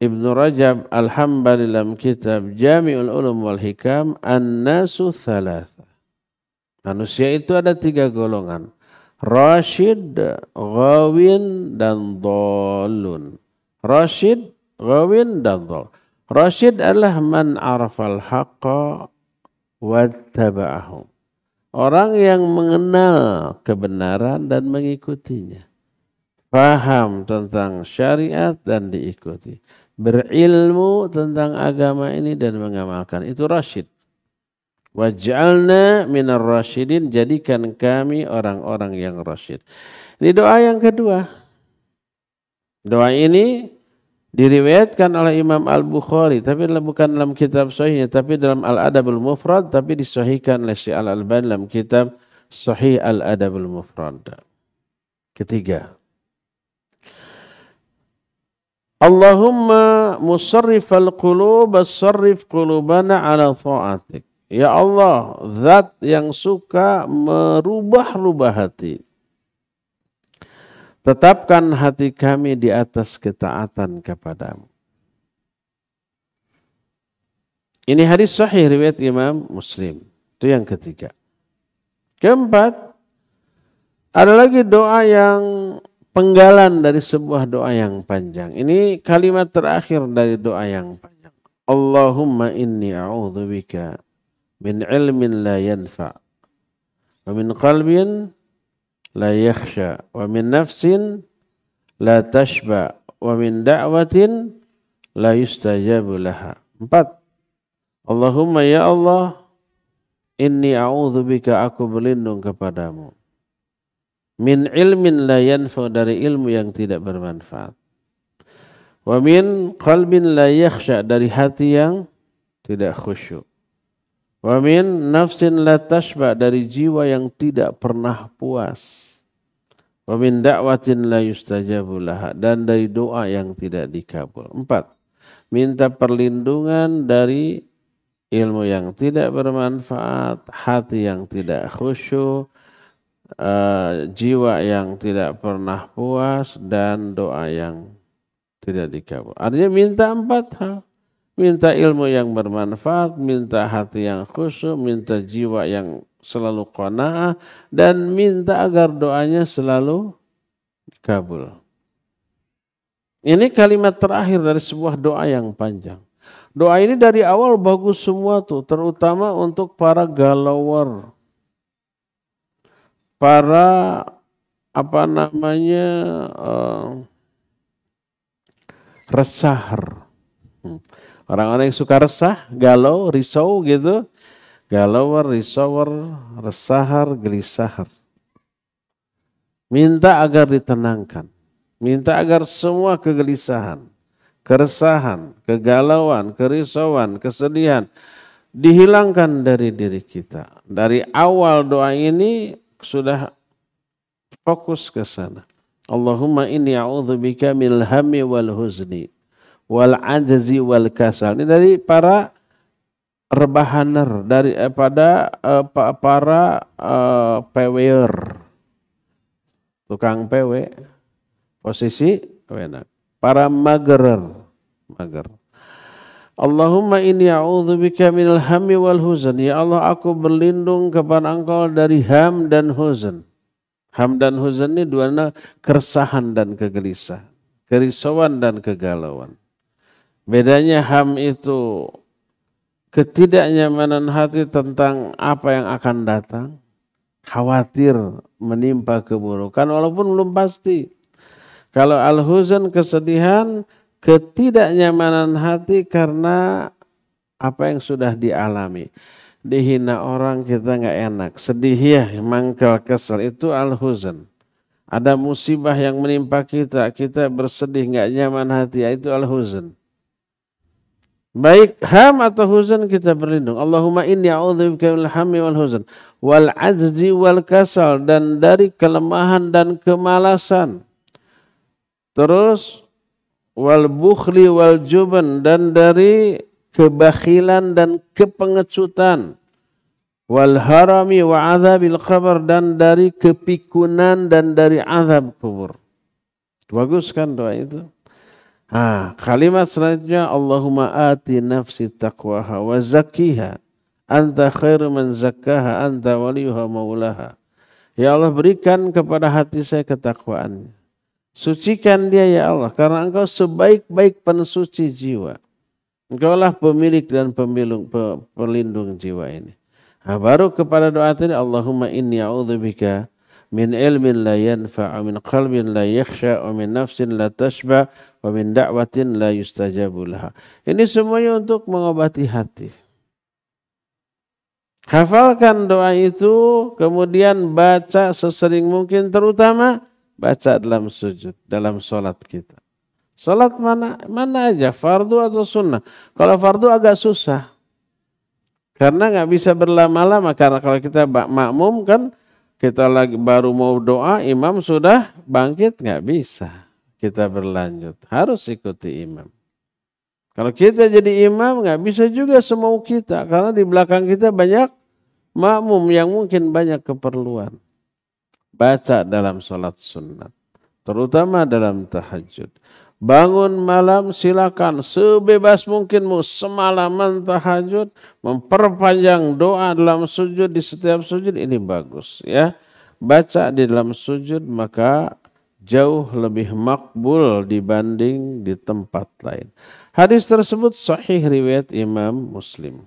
Ibn Rajab Al-Hambali dalam kitab Jami'ul Ulum wal Hikam, an-nasu thalatha. Manusia itu ada 3 golongan. Rasyid, ghawin, dan dhalun. Rasyid, ghawin, dan dhal. Rasyid adalah man arafal haqqa wattaba'ahu. Orang yang mengenal kebenaran dan mengikutinya. Paham tentang syariat dan diikuti. Berilmu tentang agama ini dan mengamalkan. Itu rasyid. Waj'alna minar rasyidin, jadikan kami orang-orang yang rasyid. Ini doa yang kedua. Doa ini diriwayatkan oleh Imam Al-Bukhari, tapi bukan dalam kitab sahihnya, tapi dalam Al-Adabul Mufrad, tapi disahihkan oleh Syekh Al-Albani dalam kitab Sahih Al-Adabul Mufrad. Ketiga. Allahumma musarrifal qulub, sarrif qulubana ala ta'atik. Ya Allah, zat yang suka merubah-rubah hati, tetapkan hati kami di atas ketaatan kepadamu. Ini hadis sahih riwayat Imam Muslim. Itu yang ketiga. Keempat, ada lagi doa yang penggalan dari sebuah doa yang panjang. Ini kalimat terakhir dari doa yang panjang. Allahumma inni a'udzubika min ilmin la yanfa' wa min qalbin la yakhsha wa min nafsin la tashba wa min da'watin la yustajabu laha. 4. Allahumma ya Allah, inni a'udzubika, aku berlindung kepadamu. Min ilmin la yanfa, dari ilmu yang tidak bermanfaat. Wa min qalbin la yakhsha, dari hati yang tidak khusyuk. Wa min nafsin la tashba, dari jiwa yang tidak pernah puas. Wa min da'watin la yustajabu laha, dan dari doa yang tidak dikabul. 4. Minta perlindungan dari ilmu yang tidak bermanfaat, hati yang tidak khusyuk, jiwa yang tidak pernah puas, dan doa yang tidak dikabul. Artinya minta 4 hal. Minta ilmu yang bermanfaat, minta hati yang khusyuk, minta jiwa yang selalu qanaah, dan minta agar doanya selalu dikabul. Ini kalimat terakhir dari sebuah doa yang panjang. Doa ini dari awal bagus semua tuh, terutama untuk para galauer, para resahar. Orang-orang yang suka resah, galau, risau gitu. Galauer, risauer, resahar, gelisahar. Minta agar ditenangkan. Minta agar semua kegelisahan, keresahan, kegalauan, kerisauan, kesedihan dihilangkan dari diri kita. Dari awal doa ini sudah fokus ke sana. Allahumma inni a'udzubika minal hammi wal huzni wal ajzi wal kasal. Ini dari para rebahaner, daripada para pewer, tukang pewe, posisi enak. Para magerer, mager. Allahumma inni a'udzubika minal hammi wal huzn. Ya Allah, aku berlindung kepada Engkau dari ham dan huzn. Ham dan huzn ini dua, keresahan dan kegelisahan, kerisauan dan kegalauan. Bedanya ham itu ketidaknyamanan hati tentang apa yang akan datang, khawatir menimpa keburukan walaupun belum pasti. Kalau al-huzn, kesedihan, ketidaknyamanan hati karena apa yang sudah dialami. Dihina orang kita nggak enak, sedih ya, mangkal, kesel, itu al-huzn. Ada musibah yang menimpa kita, kita bersedih nggak nyaman hati, itu al-huzn. Baik ham atau huzn kita berlindung. Allahumma inni a'udzubika minal hammi wal huzn wal ajzi wal kasal, dan dari kelemahan dan kemalasan. Terus wal bukhli wal juban, dan dari kebakhilan dan kepengecutan. Wal harami wa azabil qabr, dan dari kepikunan dan dari azab kubur. Bagus kan doa itu? Kalimat selanjutnya, Allahumma ati nafsi taqwaha wa zakkiha anta khairu man zakkaha anta waliyuha maulaha. Ya Allah, berikan kepada hati saya ketakwaannya. Sucikan dia ya Allah, karena Engkau sebaik-baik pensuci jiwa. Engkaulah pemilik dan pelindung jiwa ini. Baru kepada doa tadi, Allahumma inni a'udzubika min ilmin la yanfa' min qalbin la yakhsha wa min nafsin la tashba wa min da'watin la yustajabu laha. Ini semuanya untuk mengobati hati. Hafalkan doa itu, kemudian baca sesering mungkin, terutama baca dalam sujud, dalam sholat kita. Sholat mana aja, fardu atau sunnah. Kalau fardu agak susah, karena nggak bisa berlama-lama. Karena kalau kita makmum kan, kita lagi baru mau doa, imam sudah bangkit, nggak bisa kita berlanjut. Harus ikuti imam. Kalau kita jadi imam, nggak bisa juga semau kita. Karena di belakang kita banyak makmum yang mungkin banyak keperluan. Baca dalam sholat sunat, terutama dalam tahajud. Bangun malam silakan sebebas mungkin mau semalaman tahajud, memperpanjang doa dalam sujud, di setiap sujud ini bagus ya. Baca di dalam sujud maka jauh lebih makbul dibanding di tempat lain. Hadis tersebut sahih riwayat Imam Muslim.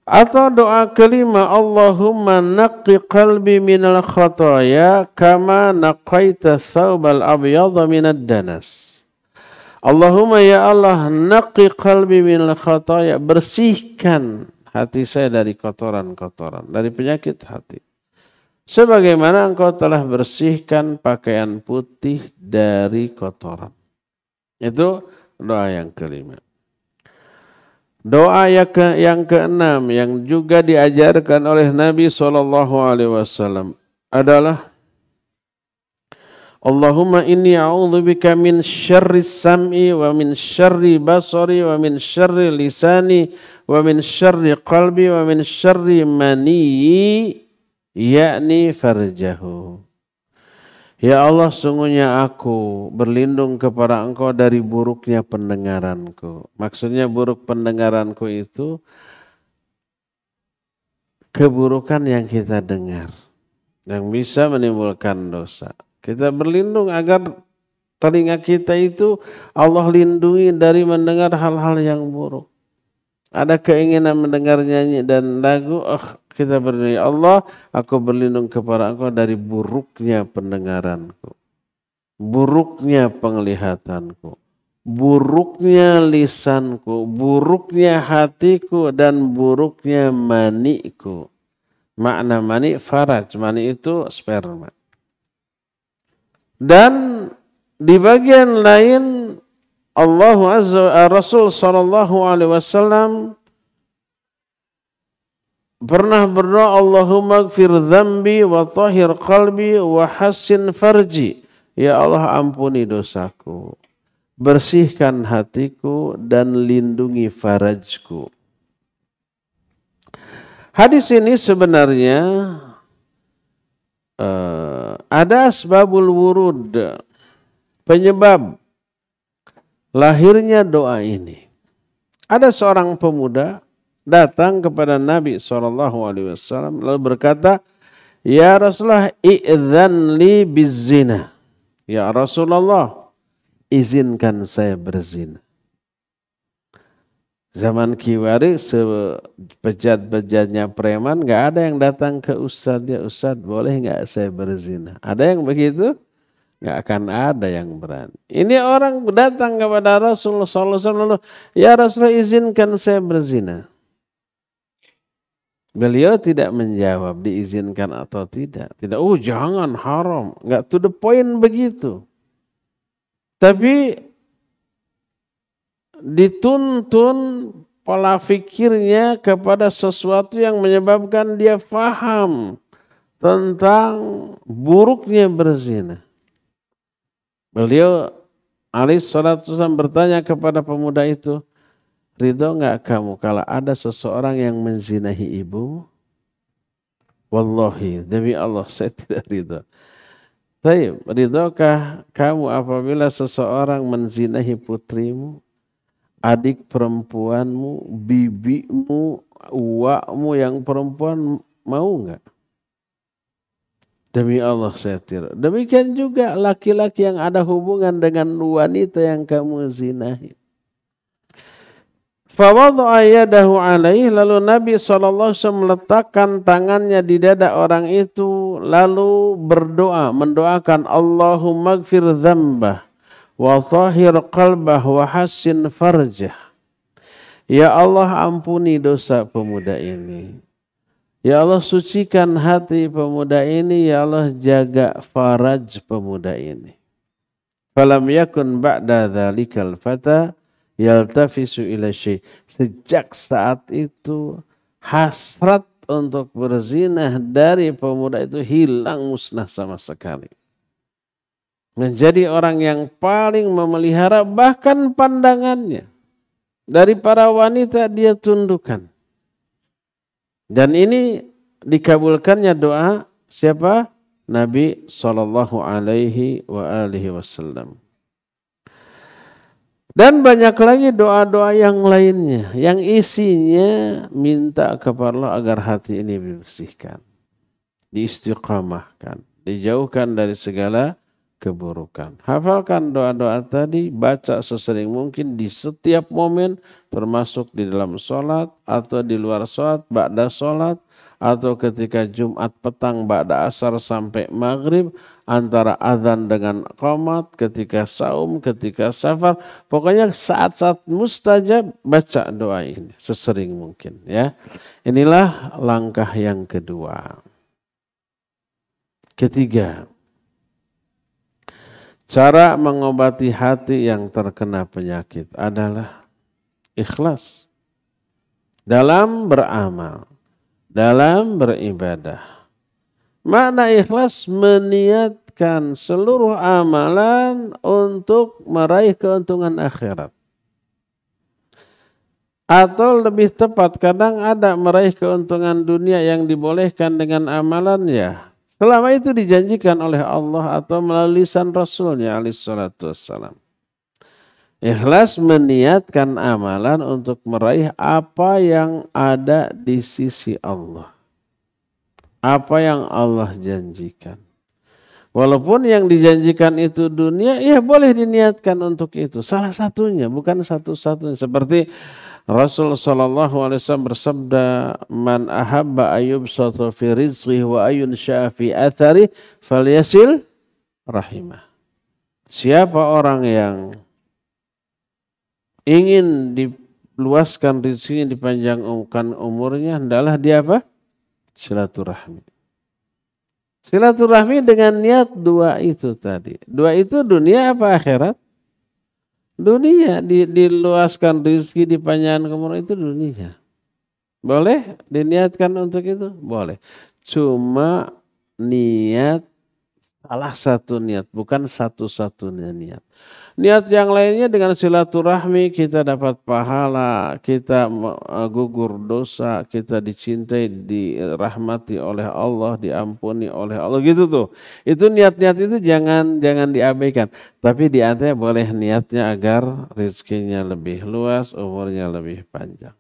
Atau doa kelima, Allahumma naqqi qalbi minal khataya kama naqaita thawbal abyadha minad danas. Allahumma ya Allah, naqqi qalbi minal khataya, bersihkan hati saya dari kotoran-kotoran, dari penyakit hati. Sebagaimana engkau telah bersihkan pakaian putih dari kotoran. Itu doa yang kelima. Doa yang keenam yang juga diajarkan oleh Nabi SAW adalah Allahumma inni a'udzubika min syarri sam'i wa min syarri basari wa min syarri lisani wa min syarri qalbi wa min syarri mani yakni farjahu. Ya Allah, sungguhnya aku berlindung kepada Engkau dari buruknya pendengaranku. Maksudnya buruk pendengaranku itu keburukan yang kita dengar, yang bisa menimbulkan dosa. Kita berlindung agar telinga kita itu Allah lindungi dari mendengar hal-hal yang buruk. Ada keinginan mendengar nyanyi dan lagu, kita berdoa, ya Allah, aku berlindung kepada Engkau dari buruknya pendengaranku, buruknya penglihatanku, buruknya lisanku, buruknya hatiku, dan buruknya maniku. Makna mani, faraj. Mani itu sperma. Dan di bagian lain, Rasul SAW pernah berdoa, Allahumma gfir dzambi wa tahhir qalbi wa hassin farji. Ya Allah, ampuni dosaku, bersihkan hatiku, dan lindungi farajku. Hadis ini sebenarnya ada asbabul wurud, penyebab lahirnya doa ini. Ada seorang pemuda datang kepada Nabi SAW lalu berkata, ya Rasulullah, i'dzan li bizzina. Ya Rasulullah, izinkan saya berzina. Zaman kiwari sepejat-pejatnya preman, gak ada yang datang ke ustadz, ya ustadz boleh gak saya berzina? Ada yang begitu? Gak akan ada yang berani. Ini orang datang kepada Rasulullah SAW, ya Rasulullah, izinkan saya berzina. Beliau tidak menjawab diizinkan atau tidak. Tidak, jangan, haram. Gak to the point begitu. Tapi dituntun pola fikirnya kepada sesuatu yang menyebabkan dia faham tentang buruknya berzina. Beliau alaihissalam bertanya kepada pemuda itu, ridho enggak kamu kalau ada seseorang yang menzinahi ibu? Wallahi, demi Allah saya tidak ridho. Tapi ridhokah kamu apabila seseorang menzinahi putrimu, adik perempuanmu, bibimu, uakmu yang perempuan, mau enggak? Demi Allah saya tidak. Demikian juga laki-laki yang ada hubungan dengan wanita yang kamu zinahi. Fawadha'a yadahu alaih, lalu Nabi SAW meletakkan tangannya di dada orang itu, lalu berdoa, mendoakan, Allahumma gfir dzambah wa tahhir qalbah wa hassin farjah. Ya Allah, ampuni dosa pemuda ini. Ya Allah, sucikan hati pemuda ini. Ya Allah, jaga faraj pemuda ini. Falam yakun ba'da dhalikal fata yaltafisu ila syai'. Sejak saat itu hasrat untuk berzina dari pemuda itu hilang, musnah sama sekali. Menjadi orang yang paling memelihara, bahkan pandangannya dari para wanita dia tundukkan. Dan ini dikabulkannya doa siapa? Nabi SAW. Dan banyak lagi doa-doa yang lainnya yang isinya minta kepada Allah agar hati ini dibersihkan, diistiqamahkan, dijauhkan dari segala keburukan. Hafalkan doa-doa tadi, baca sesering mungkin di setiap momen, termasuk di dalam sholat atau di luar sholat, ba'da sholat, atau ketika Jumat petang ba'da asar sampai maghrib, antara azan dengan qomat, ketika saum, ketika safar, pokoknya saat-saat mustajab baca doa ini sesering mungkin ya. Inilah langkah yang kedua. Ketiga, cara mengobati hati yang terkena penyakit adalah ikhlas dalam beramal, dalam beribadah. Makna ikhlas meniatkan seluruh amalan untuk meraih keuntungan akhirat. Atau lebih tepat, kadang ada meraih keuntungan dunia yang dibolehkan dengan amalan ya. Selama itu dijanjikan oleh Allah atau melalui lisan Rasulnya alaihissalatu wassalam. Ikhlas meniatkan amalan untuk meraih apa yang ada di sisi Allah. Apa yang Allah janjikan. Walaupun yang dijanjikan itu dunia, ya boleh diniatkan untuk itu. Salah satunya, bukan satu-satunya. Seperti Rasul SAW bersabda, "Man ahabba ayyubsata fi rizqihi wa ayunsha'a fi athari falyasil rahimah." Siapa orang yang ingin diluaskan rezekinya, dipanjangkan umurnya, hendaklah dia apa? Silaturahmi. Silaturahmi dengan niat dua itu tadi. Dua itu dunia apa akhirat? Dunia, diluaskan rezeki, dipanjangkan umur itu dunia. Boleh diniatkan untuk itu? Boleh. Cuma niat salah satu niat, bukan satu-satunya niat. Niat yang lainnya dengan silaturahmi kita dapat pahala, kita gugur dosa, kita dicintai, dirahmati oleh Allah, diampuni oleh Allah gitu tuh. Itu niat-niat itu jangan diabaikan. Tapi di antaranya boleh niatnya agar rezekinya lebih luas, umurnya lebih panjang.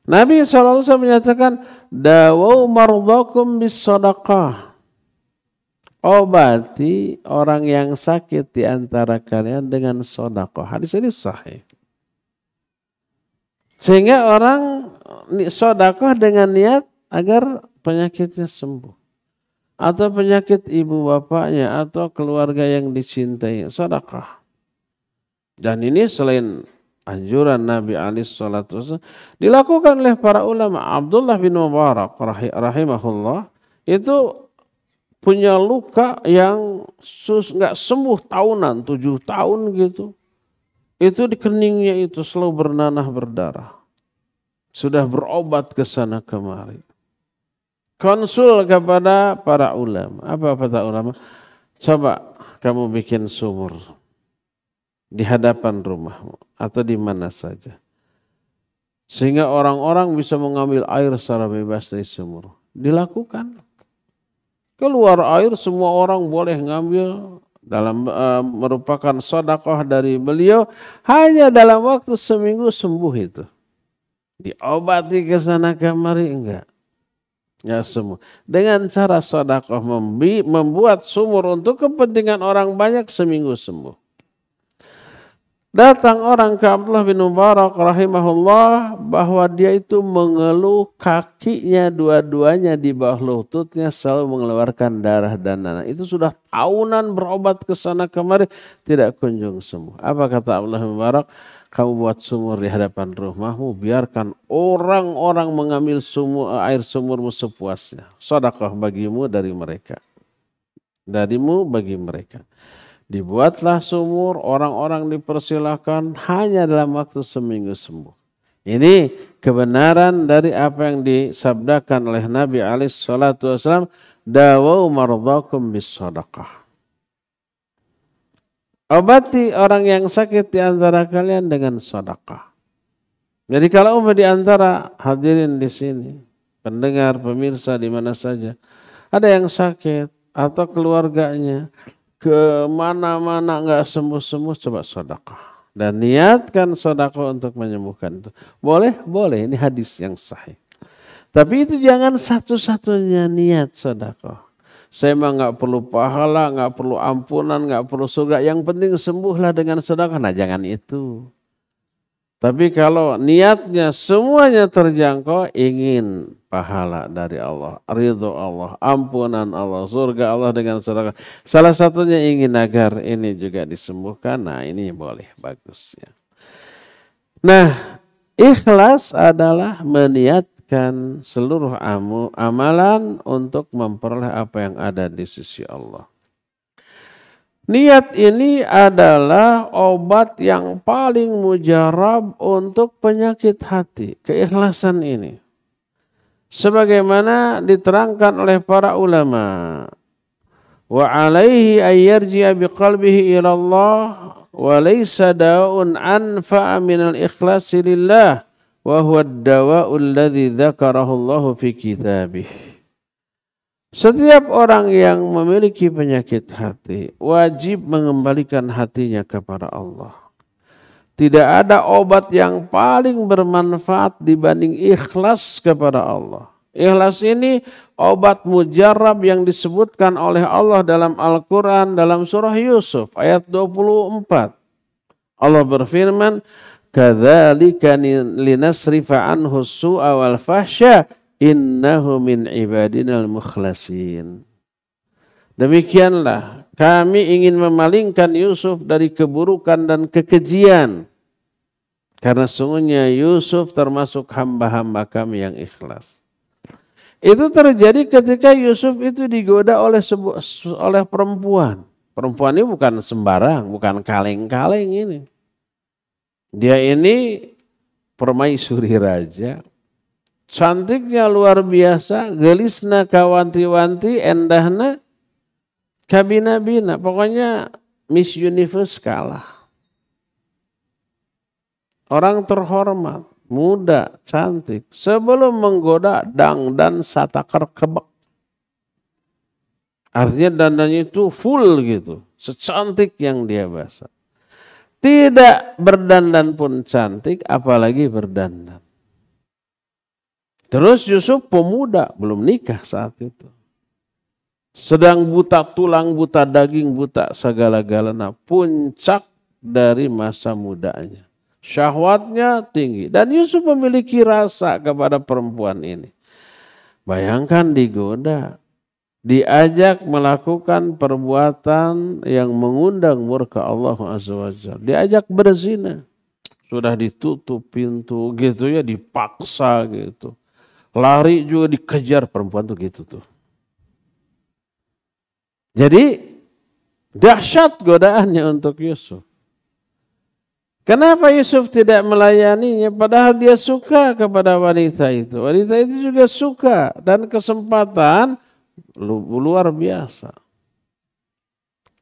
Nabi SAW menyatakan, "Dawau mardhakum bis sadaqah." Obati orang yang sakit di antara kalian dengan sedekah. Hadis ini sahih. Sehingga orang sedekah dengan niat agar penyakitnya sembuh. Atau penyakit ibu bapaknya atau keluarga yang dicintai. Sedekah. Dan ini selain anjuran Nabi SAW dilakukan oleh para ulama. Abdullah bin Mubarak rahimahullah itu punya luka yang nggak sembuh tahunan, 7 tahun gitu. Itu di keningnya itu selalu bernanah berdarah. Sudah berobat ke sana kemari. Konsul kepada para ulama. Apa kata ulama? Coba kamu bikin sumur di hadapan rumahmu atau di mana saja. Sehingga orang-orang bisa mengambil air secara bebas dari sumur. Dilakukan. Keluar air semua orang boleh ngambil dalam merupakan sedekah dari beliau, hanya dalam waktu seminggu sembuh itu. Diobati ke sana kemari enggak sembuh. Dengan cara sedekah membuat sumur untuk kepentingan orang banyak, seminggu sembuh. Datang orang ke Abdullah bin Mubarak rahimahullah bahwa dia itu mengeluh kakinya dua-duanya di bawah lututnya selalu mengeluarkan darah dan nanah. Itu sudah tahunan berobat ke sana kemari tidak kunjung sembuh. Apa kata Abdullah bin Mubarak? Kamu buat sumur di hadapan rumahmu, biarkan orang-orang mengambil air sumurmu sepuasnya. Sedekah bagimu dari mereka. Darimu bagi mereka. Dibuatlah sumur, orang-orang dipersilakan hanya dalam waktu seminggu sembuh. Ini kebenaran dari apa yang disabdakan oleh Nabi SAW, "Dawau mardhakum bis sadaqah." Obati orang yang sakit di antara kalian dengan sedekah. Jadi kalau di antara hadirin di sini, pendengar, pemirsa di mana saja, ada yang sakit atau keluarganya kemana-mana nggak sembuh-sembuh, coba sedekah dan niatkan sedekah untuk menyembuhkan itu. Boleh, boleh. Ini hadis yang sahih. Tapi itu jangan satu-satunya niat sedekah. Saya mah nggak perlu pahala, nggak perlu ampunan, nggak perlu surga. Yang penting sembuhlah dengan sedekah. Nah, jangan itu. Tapi kalau niatnya semuanya terjangkau, ingin pahala dari Allah, ridho Allah, ampunan Allah, surga Allah dengan sedekah. Salah satunya ingin agar ini juga disembuhkan. Nah, ini boleh, bagus ya. Nah, ikhlas adalah meniatkan seluruh amalan untuk memperoleh apa yang ada di sisi Allah. Niat ini adalah obat yang paling mujarab untuk penyakit hati. Keikhlasan ini. Sebagaimana diterangkan oleh para ulama. Wa alaihi ayyarji'a biqalbihi ilallah wa laysa da'un anfa'a minal ikhlasi lillah wa huwa ad-dawa'u alladhi dzakarahu Allahu fi kitabih. Setiap orang yang memiliki penyakit hati wajib mengembalikan hatinya kepada Allah. Tidak ada obat yang paling bermanfaat dibanding ikhlas kepada Allah. Ikhlas ini obat mujarab yang disebutkan oleh Allah dalam Al-Quran dalam surah Yusuf ayat 24. Allah berfirman, "Kadzalika linasrifa anhu as-su'a wal fahsya innahu min ibadinal mukhlasin." Demikianlah kami ingin memalingkan Yusuf dari keburukan dan kekejian. Karena sungguhnya Yusuf termasuk hamba-hamba kami yang ikhlas. Itu terjadi ketika Yusuf itu digoda oleh perempuan. Perempuan ini bukan sembarang, bukan kaleng-kaleng ini. Dia ini permaisuri raja. Cantiknya luar biasa, gelisna kawanti-wanti, endahna kabina-bina. Pokoknya Miss Universe kalah. Orang terhormat, muda, cantik. Sebelum menggoda dangdan satakar kebek. Artinya dandannya itu full gitu. Secantik yang dia basah. Tidak berdandan pun cantik, apalagi berdandan. Terus Yusuf pemuda, belum nikah saat itu. Sedang buta tulang, buta daging, buta segala-galanya. Puncak dari masa mudanya. Syahwatnya tinggi. Dan Yusuf memiliki rasa kepada perempuan ini. Bayangkan digoda. Diajak melakukan perbuatan yang mengundang murka Allah Azza wa Jalla. Diajak berzina. Sudah ditutup pintu gitu ya, dipaksa gitu. Lari juga dikejar, perempuan tuh gitu tuh. Jadi dahsyat godaannya untuk Yusuf. Kenapa Yusuf tidak melayaninya? Padahal dia suka kepada wanita itu. Wanita itu juga suka dan kesempatan luar biasa.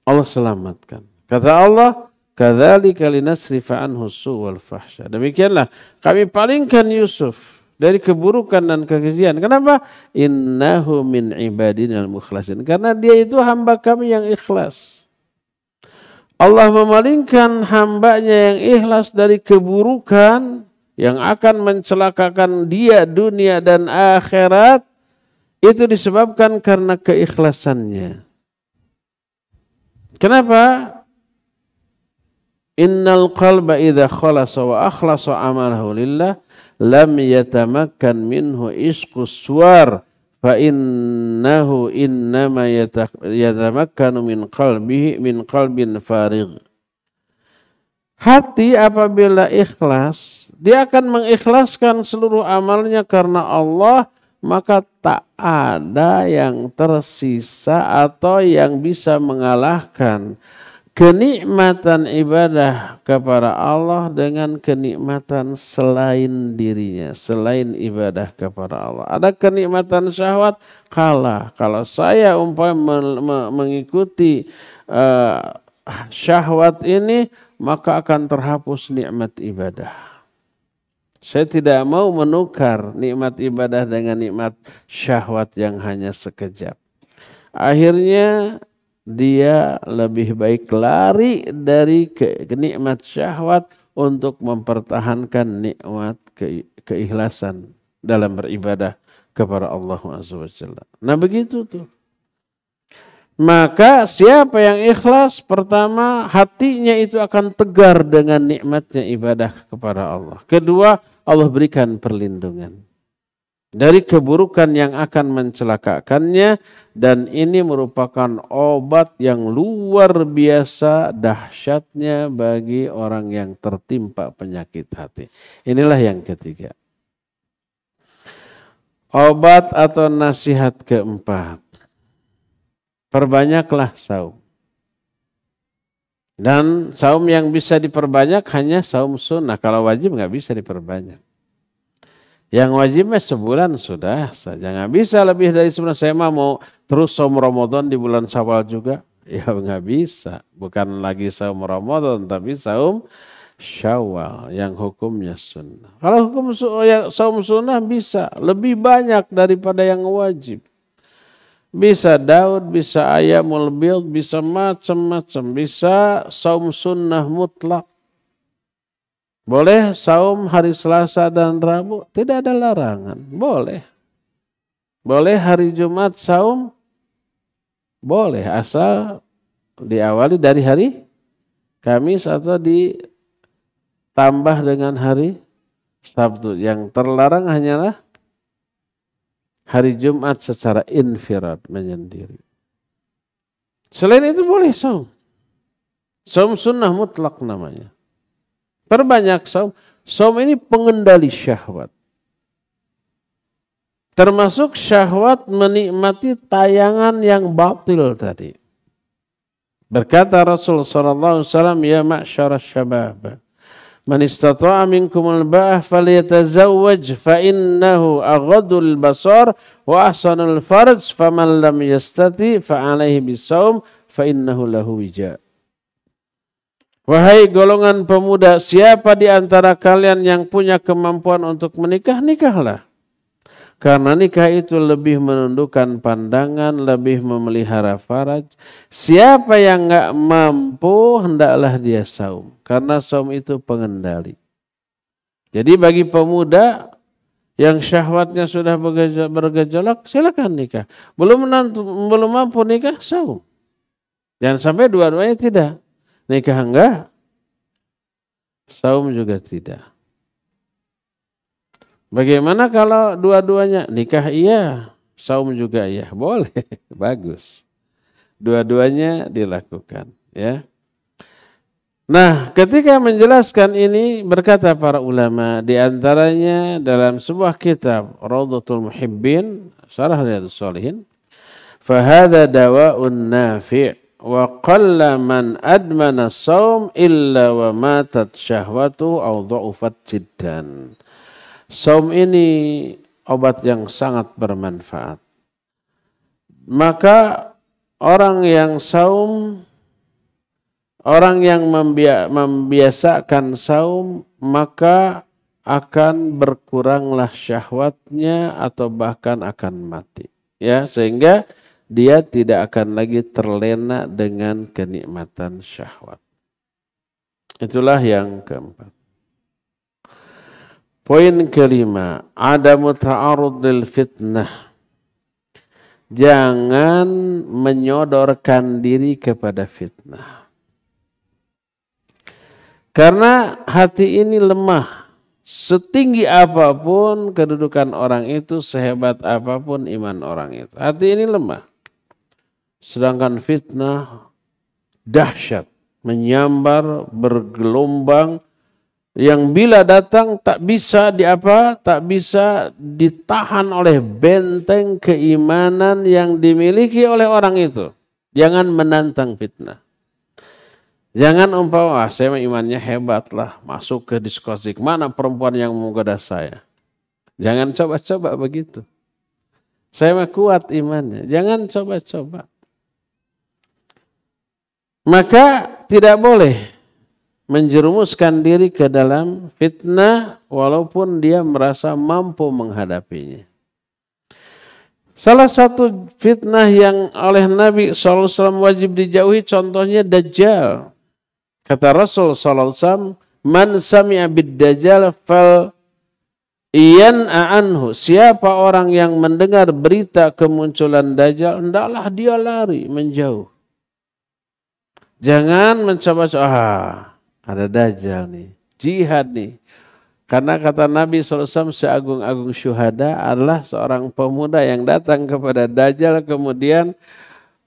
Allah selamatkan. Kata Allah, "Kadzalika linasrifa anhu as-su' wal fahsya." Demikianlah kami palingkan Yusuf dari keburukan dan kekejian. Kenapa? Innahu min ibadinal mukhlasin. Karena dia itu hamba kami yang ikhlas. Allah memalingkan hambanya yang ikhlas dari keburukan yang akan mencelakakan dia dunia dan akhirat. Itu disebabkan karena keikhlasannya. Kenapa? Innal qalba idza khalasa wa akhlasa amalahu lillah lam yatamakkan minhu isqus suwar fa innahu innama yatamakkanu min qalbin farigh. Hati apabila ikhlas, dia akan mengikhlaskan seluruh amalnya karena Allah, maka tak ada yang tersisa atau yang bisa mengalahkan kenikmatan ibadah kepada Allah dengan kenikmatan selain dirinya, selain ibadah kepada Allah. Ada kenikmatan syahwat, kalah. Kalau saya mengikuti syahwat ini, maka akan terhapus nikmat ibadah. Saya tidak mau menukar nikmat ibadah dengan nikmat syahwat yang hanya sekejap. Akhirnya dia lebih baik lari dari nikmat syahwat untuk mempertahankan nikmat keikhlasan dalam beribadah kepada Allah Azza wa Jalla. Nah begitu tuh. Maka siapa yang ikhlas, pertama hatinya itu akan tegar dengan nikmatnya ibadah kepada Allah. Kedua, Allah berikan perlindungan dari keburukan yang akan mencelakakannya, dan ini merupakan obat yang luar biasa dahsyatnya bagi orang yang tertimpa penyakit hati. Inilah yang ketiga. Obat atau nasihat keempat. Perbanyaklah saum. Dan saum yang bisa diperbanyak hanya saum sunnah. Kalau wajib nggak bisa diperbanyak. Yang wajibnya sebulan sudah saja. Nggak bisa lebih dari sebulan. Saya mau terus saum Ramadan di bulan Syawal juga. Ya nggak bisa. Bukan lagi saum Ramadan, tapi saum Syawal yang hukumnya sunnah. Kalau hukum saum sunnah bisa lebih banyak daripada yang wajib. Bisa Daud, bisa Ayyamul Bid, bisa macam-macam. Bisa saum sunnah mutlak. Boleh saum hari Selasa dan Rabu, tidak ada larangan. Boleh. Boleh hari Jumat saum, boleh. Asal diawali dari hari Kamis atau ditambah dengan hari Sabtu. Yang terlarang hanyalah hari Jumat secara infirad, menyendiri. Selain itu boleh saum. Saum sunnah mutlak namanya. Perbanyak saum. Saum ini pengendali syahwat. Termasuk syahwat menikmati tayangan yang batil tadi. Berkata Rasul sallallahu alaihi wasallam, ya ma'syara syabab, man istata'a minkumul ba'ah falyatazawwaj fa innahu aghadul basar wa ahsanul farj faman lam yastati fa alaihi bisawm fa innahu lahu wija. Wahai golongan pemuda, siapa di antara kalian yang punya kemampuan untuk menikah, nikahlah. Karena nikah itu lebih menundukkan pandangan, lebih memelihara faraj. Siapa yang enggak mampu, hendaklah dia saum. Karena saum itu pengendali. Jadi bagi pemuda yang syahwatnya sudah bergejolak, silakan nikah. Belum mampu nikah, saum. Jangan sampai dua-duanya tidak. Nikah enggak, saum juga tidak. Bagaimana kalau dua-duanya? Nikah iya, saum juga iya. Boleh, bagus. Dua-duanya dilakukan. Ya. Nah, ketika menjelaskan ini berkata para ulama, di antaranya dalam sebuah kitab Raudhatul Muhibbin, Syarah Riyadhus Shalihin, fahada dawa'un nafi' wa qalla man admana saum illa wa matat syahwatu aw dha'ufat jiddan. Saum ini obat yang sangat bermanfaat. Maka orang yang saum, orang yang membiasakan saum, maka akan berkuranglah syahwatnya atau bahkan akan mati. Ya, sehingga dia tidak akan lagi terlena dengan kenikmatan syahwat. Itulah yang keempat. Poin kelima, adamu ta'arud lil fitnah. Jangan menyodorkan diri kepada fitnah. Karena hati ini lemah. Setinggi apapun kedudukan orang itu, sehebat apapun iman orang itu. Hati ini lemah. Sedangkan fitnah dahsyat, menyambar, bergelombang, yang bila datang tak bisa tak bisa ditahan oleh benteng keimanan yang dimiliki oleh orang itu. Jangan menantang fitnah. Jangan umpama, saya imannya hebat lah, masuk ke diskotik, mana perempuan yang menggoda saya. Jangan coba-coba begitu. Saya mah kuat imannya, jangan coba-coba. Maka tidak boleh menjerumuskan diri ke dalam fitnah walaupun dia merasa mampu menghadapinya. Salah satu fitnah yang oleh Nabi SAW wajib dijauhi contohnya Dajjal. Kata Rasul SAW, man sami'a bid-Dajjal fal Iyan anhu, siapa orang yang mendengar berita kemunculan Dajjal, hendaklah dia lari menjauh. Jangan mencoba-coba, ada Dajjal nih, jihad nih. Karena kata Nabi SAW, seagung-agung syuhada adalah seorang pemuda yang datang kepada Dajjal kemudian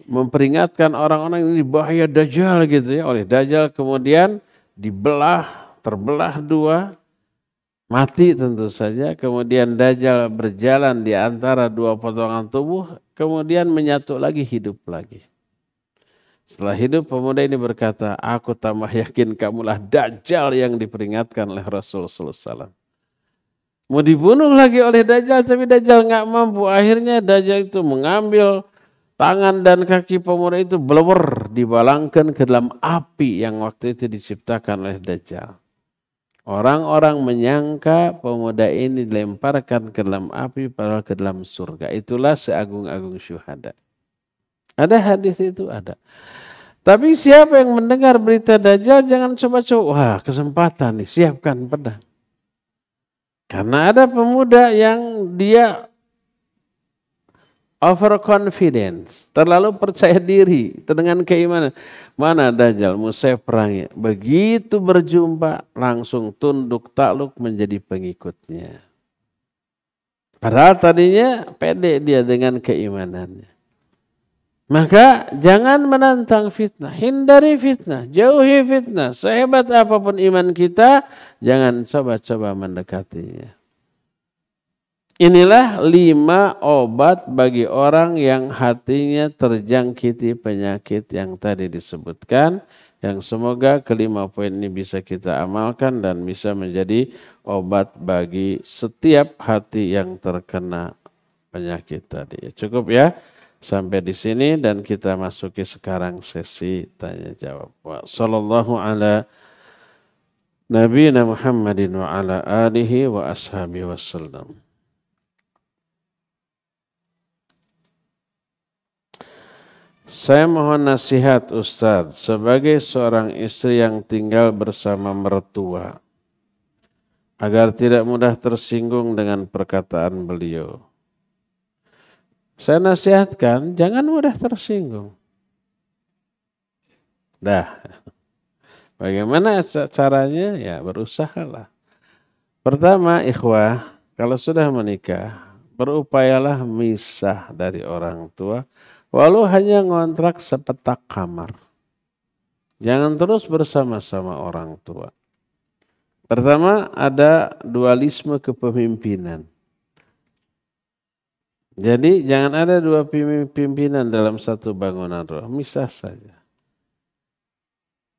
memperingatkan orang-orang ini bahaya Dajjal gitu ya. Oleh Dajjal kemudian terbelah dua, mati tentu saja. Kemudian Dajjal berjalan di antara dua potongan tubuh, kemudian menyatu lagi, hidup lagi. Setelah hidup, pemuda ini berkata, aku tambah yakin kamulah Dajjal yang diperingatkan oleh Rasulullah SAW. Mau dibunuh lagi oleh Dajjal, tapi Dajjal nggak mampu. Akhirnya Dajjal itu mengambil tangan dan kaki pemuda itu, blewer, dibalangkan ke dalam api yang waktu itu diciptakan oleh Dajjal. Orang-orang menyangka pemuda ini dilemparkan ke dalam api, padahal ke dalam surga. Itulah seagung-agung syuhada. Ada hadis itu, ada. Tapi siapa yang mendengar berita Dajjal, jangan coba-coba. Wah, kesempatan nih, siapkan pedang. Karena ada pemuda yang dia overconfidence, terlalu percaya diri dengan keimanan. Mana Dajjal, mau saya perangi. Begitu berjumpa, langsung tunduk takluk menjadi pengikutnya. Padahal tadinya pede dia dengan keimanannya. Maka jangan menantang fitnah, hindari fitnah, jauhi fitnah. Sehebat apapun iman kita, jangan coba-coba mendekatinya. Inilah 5 obat bagi orang yang hatinya terjangkiti penyakit yang tadi disebutkan. Yang semoga kelima poin ini bisa kita amalkan dan bisa menjadi obat bagi setiap hati yang terkena penyakit tadi. Cukup ya sampai di sini dan kita masuki sekarang sesi tanya jawab. Sallallahu ala nabiyina Muhammadin wa ala alihi wa ashabihi wasallam. Saya mohon nasihat Ustadz, sebagai seorang istri yang tinggal bersama mertua, agar tidak mudah tersinggung dengan perkataan beliau. Saya nasihatkan, jangan mudah tersinggung. Dah, bagaimana caranya? Ya berusahalah. Pertama, ikhwah, kalau sudah menikah, berupayalah misah dari orang tua, walau hanya ngontrak sepetak kamar. Jangan terus bersama-sama orang tua. Pertama, ada dualisme kepemimpinan. Jadi jangan ada dua pimpinan dalam satu bangunan roh. Misah saja.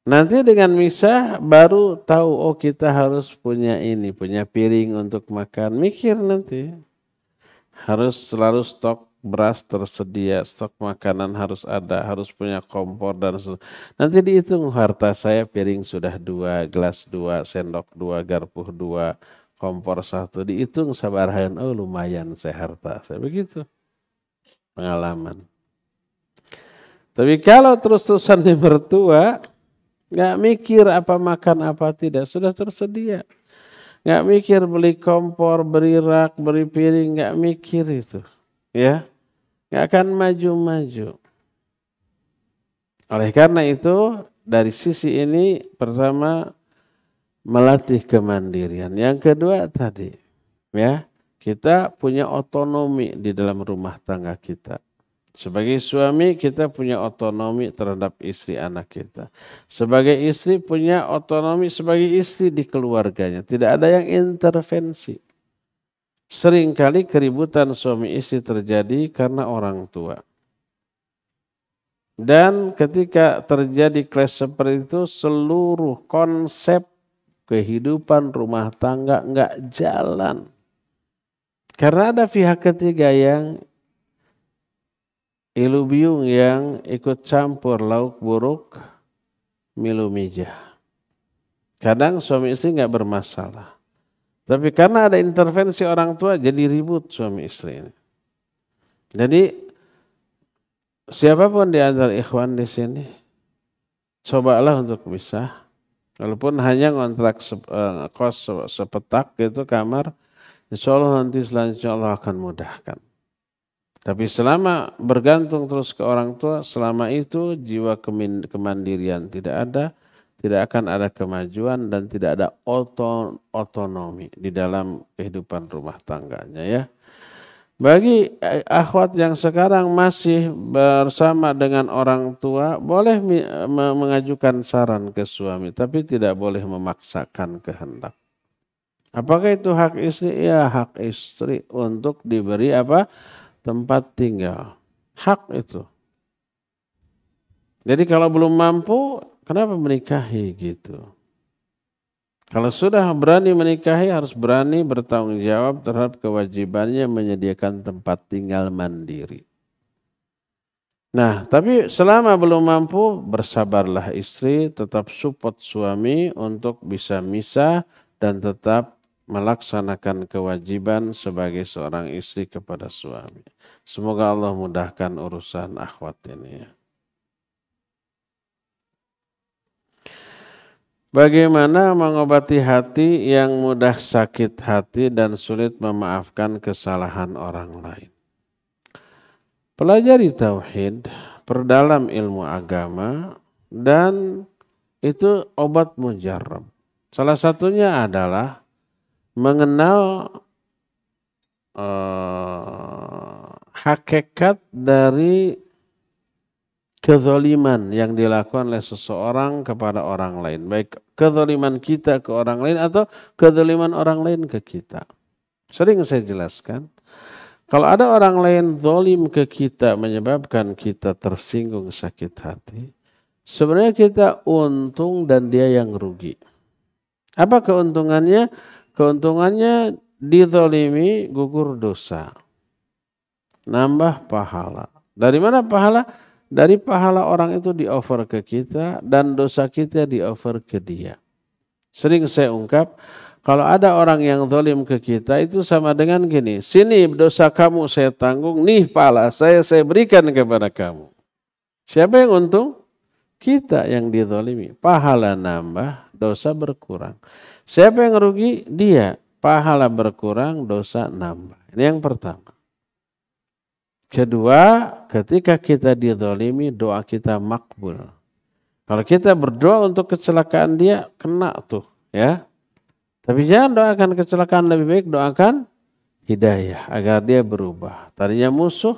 Nanti dengan misah baru tahu, oh kita harus punya ini, punya piring untuk makan. Mikir nanti. Harus selalu stok beras tersedia, stok makanan harus ada, harus punya kompor dan nanti dihitung harta saya, piring sudah 2, gelas 2, sendok 2, garpu 2, kompor 1, dihitung sabarahan, oh lumayan saya harta, saya begitu pengalaman. Tapi kalau terus-terusan di mertua, nggak mikir apa makan apa tidak, sudah tersedia. Nggak mikir beli kompor, beri rak, beri piring, nggak mikir itu. Ya, nggak akan maju-maju. Oleh karena itu, dari sisi ini pertama melatih kemandirian. Yang kedua tadi, ya, kita punya otonomi di dalam rumah tangga kita. Sebagai suami kita punya otonomi terhadap istri anak kita. Sebagai istri punya otonomi sebagai istri di keluarganya. Tidak ada yang intervensi. Seringkali keributan suami istri terjadi karena orang tua. Dan ketika terjadi clash seperti itu, seluruh konsep kehidupan rumah tangga nggak jalan. Karena ada pihak ketiga yang ilu biung, yang ikut campur lauk buruk milu mijah. Kadang suami istri nggak bermasalah. Tapi karena ada intervensi orang tua jadi ribut suami istri ini. Jadi siapapun di antara ikhwan di sini, cobalah untuk bisa. Walaupun hanya ngontrak kos sepetak gitu kamar, insya Allah nanti selanjutnya Allah akan mudahkan. Tapi selama bergantung terus ke orang tua, selama itu jiwa kemandirian tidak ada, tidak akan ada kemajuan dan tidak ada otonomi di dalam kehidupan rumah tangganya ya. Bagi akhwat yang sekarang masih bersama dengan orang tua, boleh mengajukan saran ke suami, tapi tidak boleh memaksakan kehendak. Apakah itu hak istri? Ya, hak istri untuk diberi apa? Tempat tinggal. Hak itu. Jadi kalau belum mampu, kenapa menikahi gitu? Kalau sudah berani menikahi, harus berani bertanggung jawab terhadap kewajibannya menyediakan tempat tinggal mandiri. Nah, tapi selama belum mampu, bersabarlah istri, tetap support suami untuk bisa misah dan tetap melaksanakan kewajiban sebagai seorang istri kepada suami. Semoga Allah mudahkan urusan akhwat ini ya. Bagaimana mengobati hati yang mudah sakit hati dan sulit memaafkan kesalahan orang lain? Pelajari tauhid, perdalam ilmu agama, dan itu obat mujarab. Salah satunya adalah mengenal hakikat dari kezaliman yang dilakukan oleh seseorang kepada orang lain. Baik kezaliman kita ke orang lain atau kezaliman orang lain ke kita. Sering saya jelaskan, kalau ada orang lain zalim ke kita menyebabkan kita tersinggung sakit hati, sebenarnya kita untung dan dia yang rugi. Apa keuntungannya? Keuntungannya dizalimi gugur dosa. Nambah pahala. Dari mana pahala? Dari pahala orang itu di-offer ke kita dan dosa kita di-offer ke dia. Sering saya ungkap, kalau ada orang yang zalim ke kita itu sama dengan gini, sini dosa kamu saya tanggung, nih pahala saya berikan kepada kamu. Siapa yang untung? Kita yang dizalimi. Pahala nambah, dosa berkurang. Siapa yang rugi? Dia. Pahala berkurang, dosa nambah. Ini yang pertama. Kedua, ketika kita dizalimi, doa kita makbul. Kalau kita berdoa untuk kecelakaan dia, kena tuh ya. Tapi jangan doakan kecelakaan, lebih baik doakan hidayah agar dia berubah. Tadinya musuh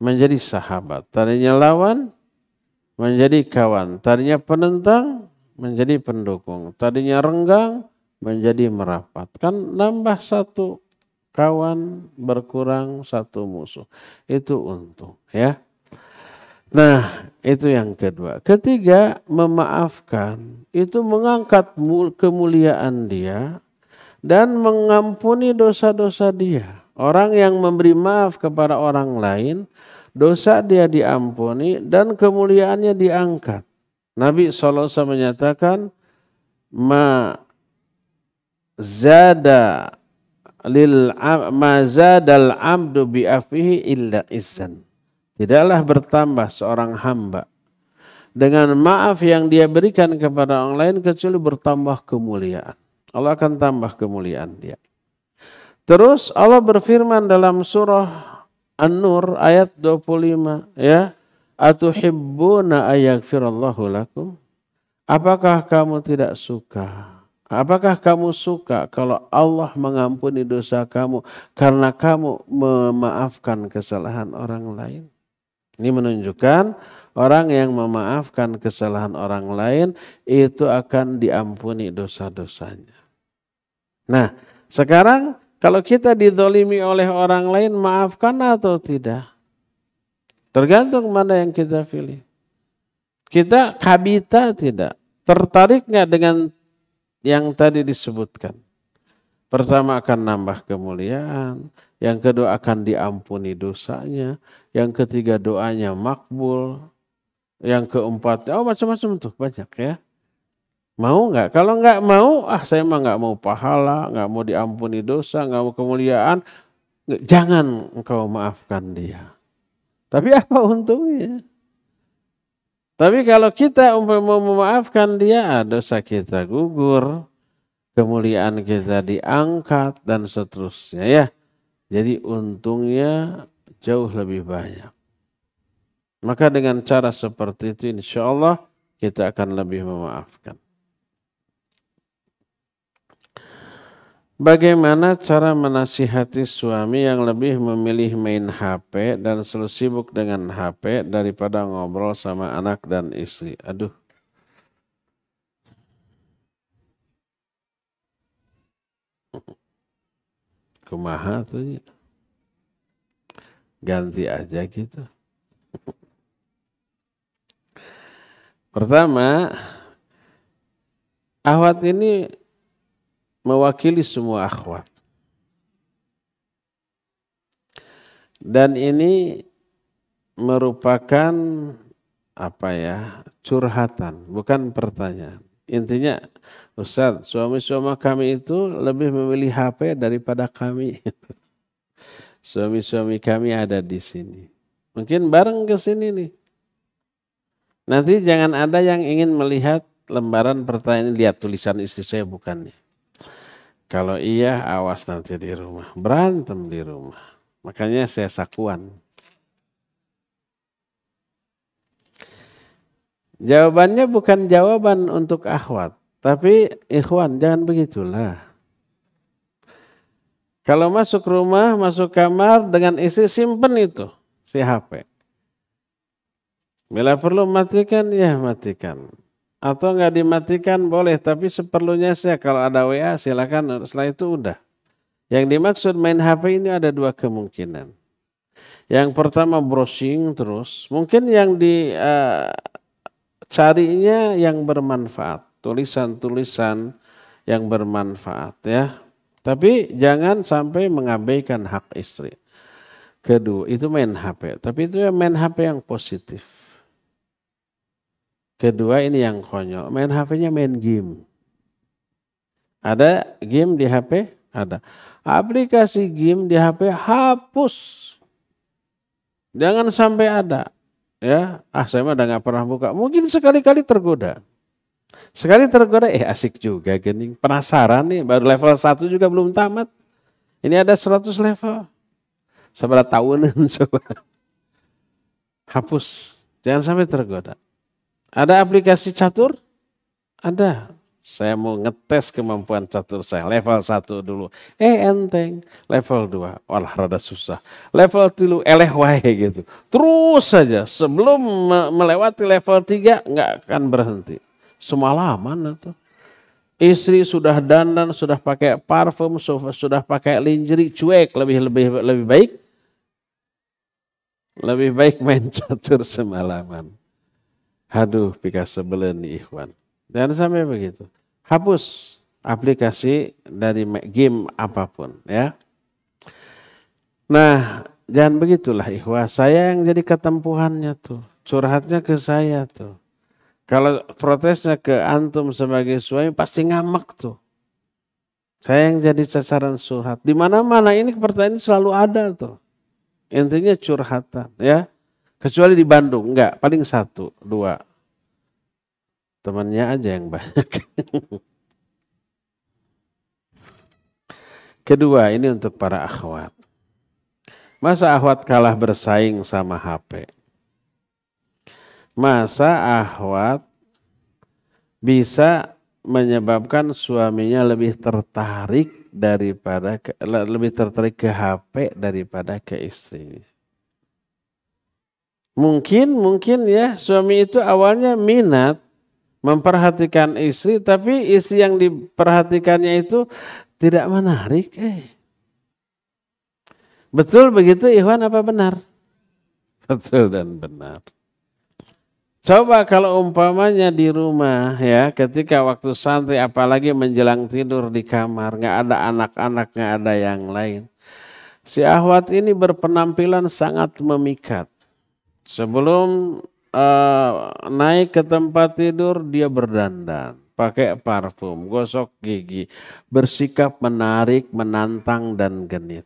menjadi sahabat, tadinya lawan menjadi kawan, tadinya penentang menjadi pendukung, tadinya renggang menjadi merapat. Kan nambah satu kawan, berkurang satu musuh. Itu untung ya. Nah, itu yang kedua. Ketiga, memaafkan. Itu mengangkat kemuliaan dia dan mengampuni dosa-dosa dia. Orang yang memberi maaf kepada orang lain, dosa dia diampuni dan kemuliaannya diangkat. Nabi SAW menyatakan, ma zadal abdu bi'afihi illa izzan. Tidaklah bertambah seorang hamba dengan maaf yang dia berikan kepada orang lain kecuali bertambah kemuliaan. Allah akan tambah kemuliaan dia. Terus Allah berfirman dalam surah An-Nur ayat 25 ya, atuhibbuna ayaghfirallahu lakum? Apakah kamu tidak suka? Apakah kamu suka kalau Allah mengampuni dosa kamu karena kamu memaafkan kesalahan orang lain? Ini menunjukkan orang yang memaafkan kesalahan orang lain itu akan diampuni dosa-dosanya. Nah, sekarang kalau kita dizalimi oleh orang lain, maafkan atau tidak? Tergantung mana yang kita pilih. Kita kabita tidak? Tertarik nggak dengan yang tadi disebutkan? Pertama akan nambah kemuliaan, yang kedua akan diampuni dosanya, yang ketiga doanya makbul, yang keempat, macam-macam tuh banyak ya. Mau nggak? Kalau nggak mau, saya mah nggak mau pahala, nggak mau diampuni dosa, nggak mau kemuliaan, jangan engkau maafkan dia. Tapi apa untungnya? Tapi kalau kita mau memaafkan dia, dosa kita gugur. kemuliaan kita diangkat dan seterusnya ya. Jadi untungnya jauh lebih banyak. Maka dengan cara seperti itu insya Allah kita akan lebih memaafkan. Bagaimana cara menasihati suami yang lebih memilih main HP dan selalu sibuk dengan HP daripada ngobrol sama anak dan istri? Aduh. Kumaha tuh ya? Ganti aja gitu. Pertama, akhwat ini mewakili semua akhwat. Dan ini merupakan curhatan, bukan pertanyaan. Intinya, Ustaz, suami-suami kami itu lebih memilih HP daripada kami. Suami-suami kami ada di sini. Mungkin bareng ke sini nih. Nanti jangan ada yang ingin melihat lembaran pertanyaan, lihat tulisan istri saya bukan nih. Kalau iya, awas nanti di rumah. Berantem di rumah. Makanya saya sakuan. Jawabannya bukan jawaban untuk akhwat. Tapi ikhwan, jangan begitulah. Kalau masuk rumah, masuk kamar dengan istri, simpen itu. Si HP. Bila perlu matikan, ya matikan. Atau nggak dimatikan boleh, tapi seperlunya saya kalau ada WA silakan, setelah itu udah. Yang dimaksud main HP ini ada dua kemungkinan. Yang pertama browsing terus, mungkin yang dicarinya yang bermanfaat, tulisan-tulisan yang bermanfaat ya. Tapi jangan sampai mengabaikan hak istri. Kedua, itu main HP, tapi itu ya main HP yang positif. Kedua ini yang konyol, main HP-nya main game. Ada game di HP? Ada. Aplikasi game di HP hapus. Jangan sampai ada. Ya, saya mah udah gak pernah buka. Mungkin sekali-kali tergoda. Sekali tergoda, asik juga gini. Penasaran nih, baru level 1 juga belum tamat. Ini ada 100 level. Seberapa tahunan coba. Hapus. Jangan sampai tergoda. Ada aplikasi catur? Ada. Saya mau ngetes kemampuan catur saya. Level 1 dulu. Enteng. Level 2. Walah rada susah. Level 3 eleh wae gitu. Terus saja. Sebelum melewati level 3 nggak akan berhenti. Semalaman itu. Istri sudah dandan, sudah pakai parfum, sudah pakai lingerie, cuek. Lebih baik. Lebih baik main catur semalaman. Aduh, pika sebelen nih ikhwan. Jangan sampai begitu. Hapus aplikasi dari game apapun ya. Nah, jangan begitulah ikhwah. Saya yang jadi ketempuhannya tuh. Curhatnya ke saya tuh. Kalau protesnya ke antum sebagai suami pasti ngambek tuh. Saya yang jadi sasaran curhat. Di mana-mana ini pertanyaan selalu ada tuh. Intinya curhatan ya. Kecuali di Bandung, enggak, paling 1, 2. Temannya aja yang banyak. Kedua, ini untuk para akhwat. Masa akhwat kalah bersaing sama HP? Masa akhwat bisa menyebabkan suaminya lebih tertarik ke HP daripada ke istrinya? Mungkin ya suami itu awalnya minat memperhatikan istri, tapi istri yang diperhatikannya itu tidak menarik. Betul begitu ikhwan apa benar? Betul dan benar. Coba kalau umpamanya di rumah ya, ketika waktu santai apalagi menjelang tidur di kamar, nggak ada anak-anak, nggak ada yang lain. Si akhwat ini berpenampilan sangat memikat. Sebelum naik ke tempat tidur dia berdandan, pakai parfum, gosok gigi, bersikap menarik, menantang dan genit.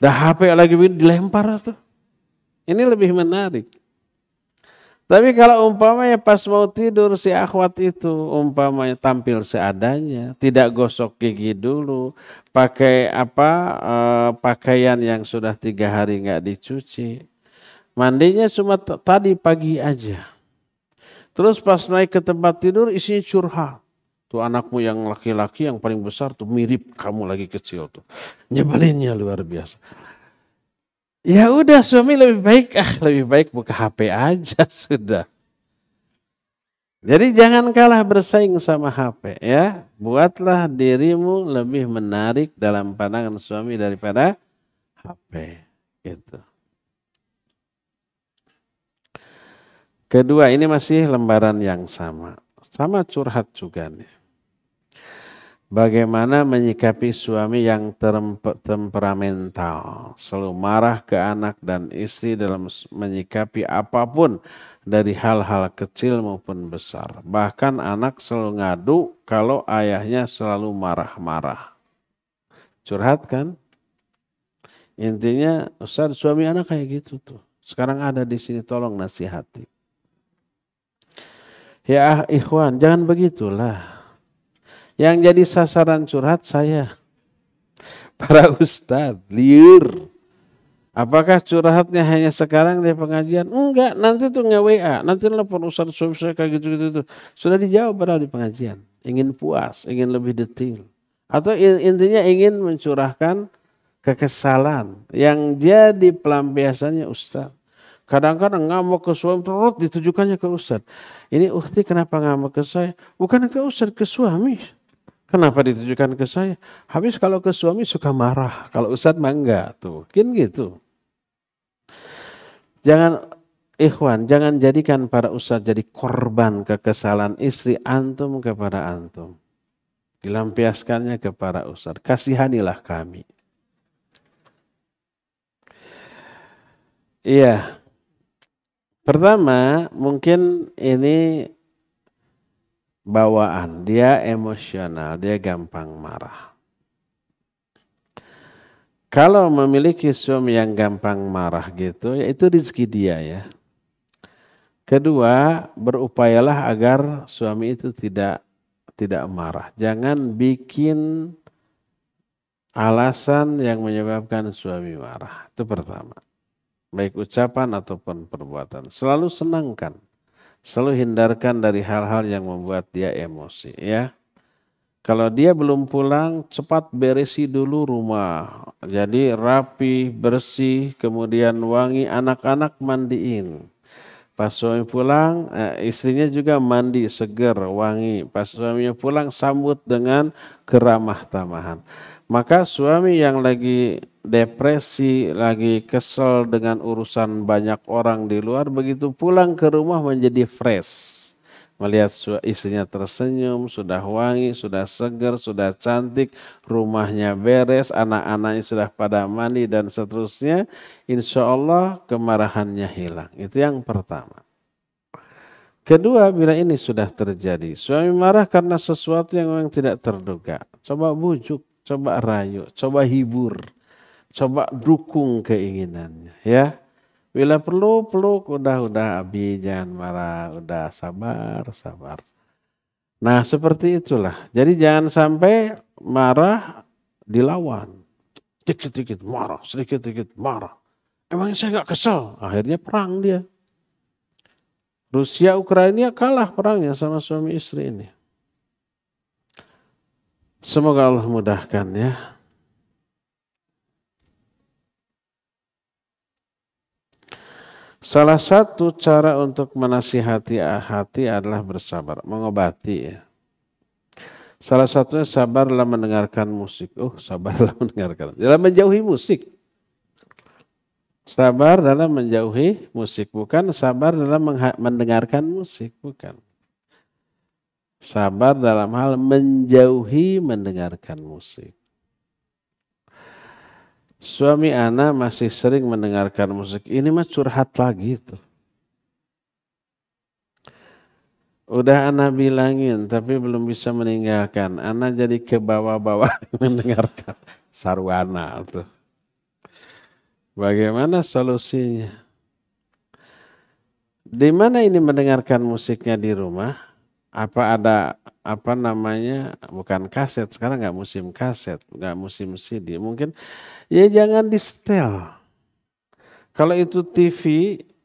Dah HP lagi dilempar tuh. Ini lebih menarik. Tapi kalau umpamanya pas mau tidur si akhwat itu umpamanya tampil seadanya, tidak gosok gigi dulu, pakai pakaian yang sudah 3 hari nggak dicuci, mandinya cuma tadi pagi aja. Terus pas naik ke tempat tidur isinya curhat. Tuh anakmu yang laki-laki yang paling besar tuh mirip kamu lagi kecil tuh. Nyebelinnya luar biasa. Ya udah suami lebih baik buka HP aja sudah. Jadi jangan kalah bersaing sama HP ya. Buatlah dirimu lebih menarik dalam pandangan suami daripada HP. Gitu. Kedua, ini masih lembaran yang sama. Sama curhat juga nih. Bagaimana menyikapi suami yang temperamental, selalu marah ke anak dan istri dalam menyikapi apapun dari hal-hal kecil maupun besar. Bahkan anak selalu ngadu kalau ayahnya selalu marah-marah. Curhat kan? Intinya, Ustaz, suami anak kayak gitu tuh. Sekarang ada di sini, tolong nasihati. Ya ikhwan, jangan begitulah. Yang jadi sasaran curhat saya. Para ustadz, liur. Apakah curhatnya hanya sekarang di pengajian? Enggak, nanti tuh nge-WA. Nanti telepon ustadz suami saya kayak gitu-gitu. Sudah dijawab padahal di pengajian. Ingin puas, ingin lebih detail. Atau intinya ingin mencurahkan kekesalan. Yang jadi pelampiasannya ustadz. Kadang-kadang ngamuk ke suami, terus ditujukannya ke ustadz. Ini ukhti kenapa ngamuk ke saya? Bukan ke ustadz, ke suami. Kenapa ditujukan ke saya? Habis kalau ke suami suka marah. Kalau ustadz mah enggak tuh. Mungkin gitu. Jangan jadikan para ustadz jadi korban kekesalan istri antum kepada antum. Dilampiaskannya kepada ustadz. Kasihanilah kami. Iya. Pertama, mungkin ini bawaan, dia emosional, dia gampang marah. Kalau memiliki suami yang gampang marah gitu, ya itu rezeki dia ya. Kedua, berupayalah agar suami itu tidak marah. Jangan bikin alasan yang menyebabkan suami marah. Itu pertama. Baik ucapan ataupun perbuatan. Selalu senangkan. Selalu hindarkan dari hal-hal yang membuat dia emosi ya. Kalau dia belum pulang, cepat beresi dulu rumah. Jadi rapi, bersih, kemudian wangi, anak-anak mandiin. Pas suami pulang, istrinya juga mandi seger, wangi. Pas suaminya pulang, sambut dengan keramah tamahan. Maka suami yang lagi depresi, lagi kesel dengan urusan banyak orang di luar, begitu pulang ke rumah menjadi fresh. Melihat istrinya tersenyum, sudah wangi, sudah segar, sudah cantik, rumahnya beres, anak-anaknya sudah pada mandi dan seterusnya. Insya Allah kemarahannya hilang. Itu yang pertama. Kedua, bila ini sudah terjadi, suami marah karena sesuatu yang memang tidak terduga. Coba bujuk, coba rayu, coba hibur, coba dukung keinginannya. Ya. Bila perlu peluk, udah Abi jangan marah, udah sabar. Nah seperti itulah. Jadi jangan sampai marah dilawan. Sedikit-sedikit marah, sedikit-sedikit marah. Emangnya saya nggak kesel? Akhirnya perang dia. Rusia Ukraina kalah perangnya sama suami istri ini. Semoga Allah mudahkan ya. Salah satu cara untuk menasihati hati adalah bersabar, mengobati ya. Salah satunya sabar dalam mendengarkan musik. Sabar dalam mendengarkan. Dalam menjauhi musik. Sabar dalam menjauhi musik. Bukan sabar dalam mendengarkan musik. Bukan. Sabar dalam hal menjauhi mendengarkan musik. Suami ana masih sering mendengarkan musik. Ini mah curhat lagi tuh. Udah ana bilangin tapi belum bisa meninggalkan. Ana jadi ke bawah-bawah mendengarkan sarwana tuh. Bagaimana solusinya? Di mana ini mendengarkan musiknya di rumah? Apa ada apa namanya? Bukan kaset, sekarang nggak musim kaset, nggak musim CD. Mungkin ya jangan di setel. Kalau itu TV,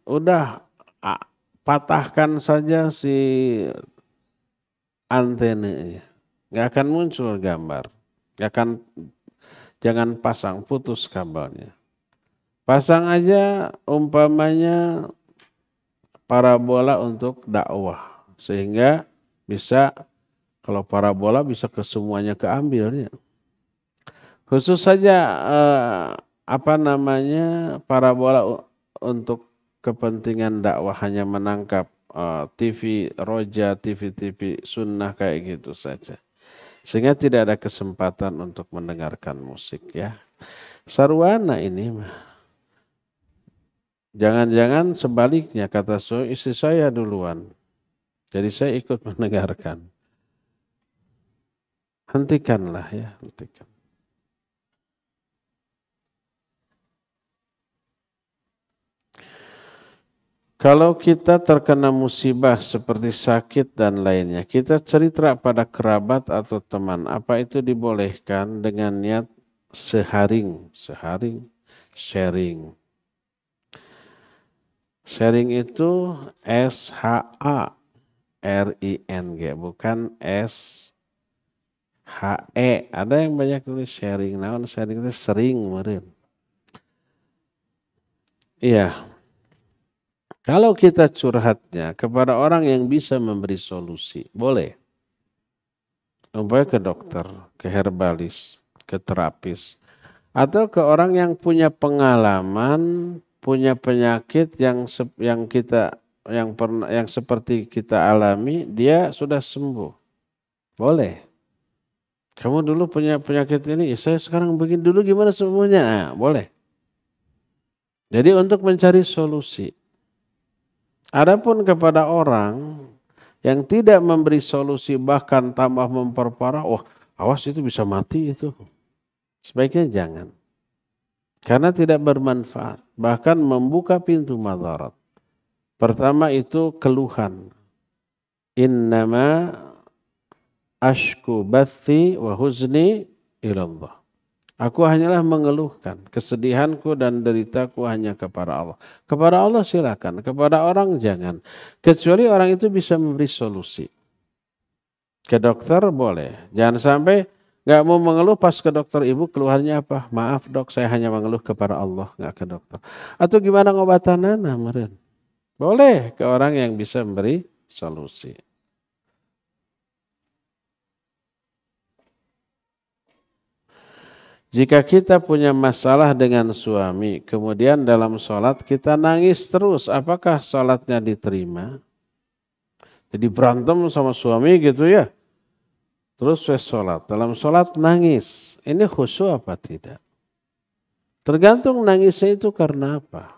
udah patahkan saja si antenanya. Nggak akan muncul gambar. Nggak akan, jangan pasang, putus kabelnya. Pasang aja umpamanya parabola untuk dakwah. Sehingga bisa, kalau parabola bisa ke semuanya keambilnya. Khusus saja apa namanya parabola untuk kepentingan dakwah hanya menangkap TV roja, TV-TV sunnah kayak gitu saja. Sehingga tidak ada kesempatan untuk mendengarkan musik ya. Sarwana ini mah. Jangan-jangan sebaliknya kata istri saya duluan. Jadi saya ikut mendengarkan. Hentikanlah ya, hentikan. Kalau kita terkena musibah seperti sakit dan lainnya, kita cerita pada kerabat atau teman, apa itu dibolehkan dengan niat sharing. Sharing itu SHARING, bukan SHE. Ada yang banyak tulis sharing, sharing itu sering meureun. Iya. Kalau kita curhatnya kepada orang yang bisa memberi solusi, boleh. Umpamanya ke dokter, ke herbalis, ke terapis. Atau ke orang yang punya pengalaman, punya penyakit yang seperti kita alami, dia sudah sembuh. Boleh. Kamu dulu punya penyakit ini, ya saya sekarang begini, dulu gimana sembuhnya? Nah, boleh. Jadi untuk mencari solusi. Adapun kepada orang yang tidak memberi solusi bahkan tambah memperparah, wah awas itu bisa mati itu. Sebaiknya jangan. Karena tidak bermanfaat. Bahkan membuka pintu madarat. Pertama itu keluhan. Innama ashku bathi wa huzni ilallah. Aku hanyalah mengeluhkan. Kesedihanku dan deritaku hanya kepada Allah. Kepada Allah silakan. Kepada orang jangan. Kecuali orang itu bisa memberi solusi. Ke dokter boleh. Jangan sampai nggak mau mengeluh pas ke dokter, ibu keluhannya apa? Maaf dok, saya hanya mengeluh kepada Allah, nggak ke dokter. Atau gimana ngobatan meren? Boleh ke orang yang bisa memberi solusi. Jika kita punya masalah dengan suami, kemudian dalam sholat kita nangis terus, apakah sholatnya diterima? Jadi berantem sama suami gitu ya. Terus saya sholat, dalam sholat nangis. Ini khusyuk apa tidak? Tergantung nangisnya itu karena apa.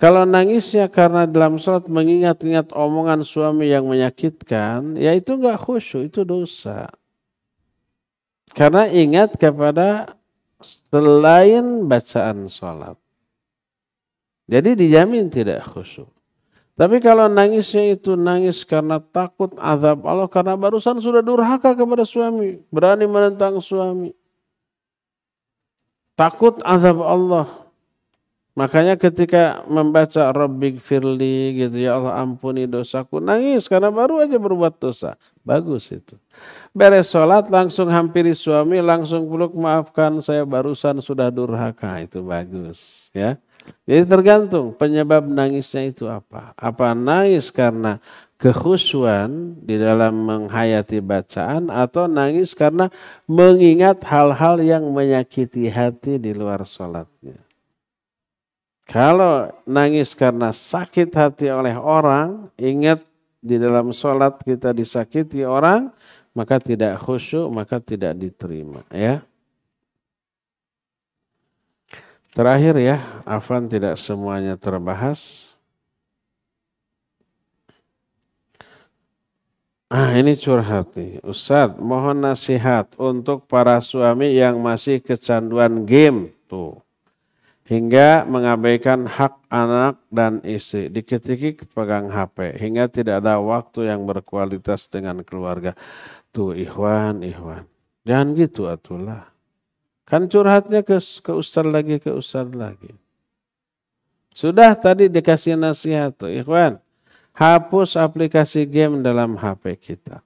Kalau nangisnya karena dalam sholat mengingat-ingat omongan suami yang menyakitkan, ya itu enggak khusyuk, itu dosa. Karena ingat kepada selain bacaan sholat. Jadi dijamin tidak khusyuk. Tapi kalau nangisnya itu nangis karena takut azab Allah, karena barusan sudah durhaka kepada suami, berani menentang suami. Takut azab Allah. Makanya ketika membaca Rabbik firli gitu, ya Allah ampuni dosaku, nangis karena baru aja berbuat dosa. Bagus itu. Beres sholat langsung hampiri suami, langsung peluk, maafkan saya barusan sudah durhaka, itu bagus ya. Jadi tergantung penyebab nangisnya itu apa. Apa nangis karena kekhusyuan di dalam menghayati bacaan, atau nangis karena mengingat hal-hal yang menyakiti hati di luar sholatnya. Kalau nangis karena sakit hati oleh orang, ingat di dalam sholat kita disakiti orang, maka tidak khusyuk, maka tidak diterima ya. Terakhir ya, afwan tidak semuanya terbahas. Ini curhat nih. Ustadz, mohon nasihat untuk para suami yang masih kecanduan game tuh. hingga mengabaikan hak anak dan istri. Dikit-dikit pegang HP hingga tidak ada waktu yang berkualitas dengan keluarga. Tuh ikhwan, ikhwan. Jangan gitu atulah. Kan curhatnya ke ustaz lagi, ke ustaz lagi. Sudah tadi dikasih nasihat tuh ikhwan. Hapus aplikasi game dalam HP kita.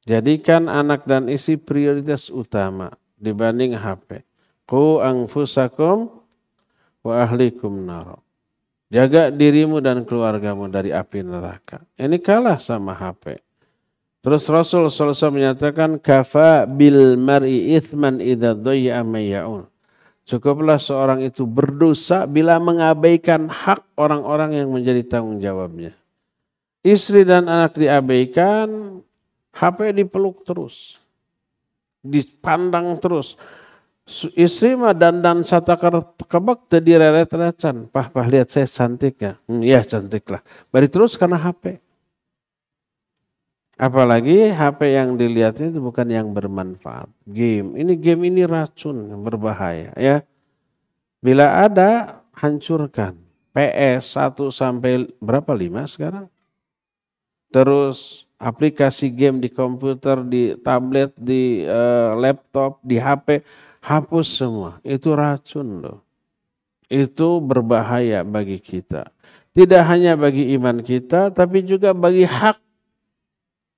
Jadikan anak dan istri prioritas utama dibanding HP. Qu anfusakum wa ahlikum nar. Jaga dirimu dan keluargamu dari api neraka. Ini kalah sama HP. Terus Rasul SAW menyatakan kafa bil mar'i ithman idza dhayya mayya'un. Cukuplah seorang itu berdosa bila mengabaikan hak orang-orang yang menjadi tanggung jawabnya. Istri dan anak diabaikan, HP dipeluk terus. Dipandang terus. Istri mah dandan satakar kebak tadi reret-reretan. Pah lihat saya cantik ya. Ya cantik lah. Bari terus karena HP. Apalagi HP yang dilihatnya itu bukan yang bermanfaat. Game ini racun yang berbahaya ya. Bila ada hancurkan. PS 1 sampai berapa 5 sekarang? Terus aplikasi game di komputer, di tablet, di laptop, di HP hapus semua. Itu racun loh. Itu berbahaya bagi kita. Tidak hanya bagi iman kita tapi juga bagi hak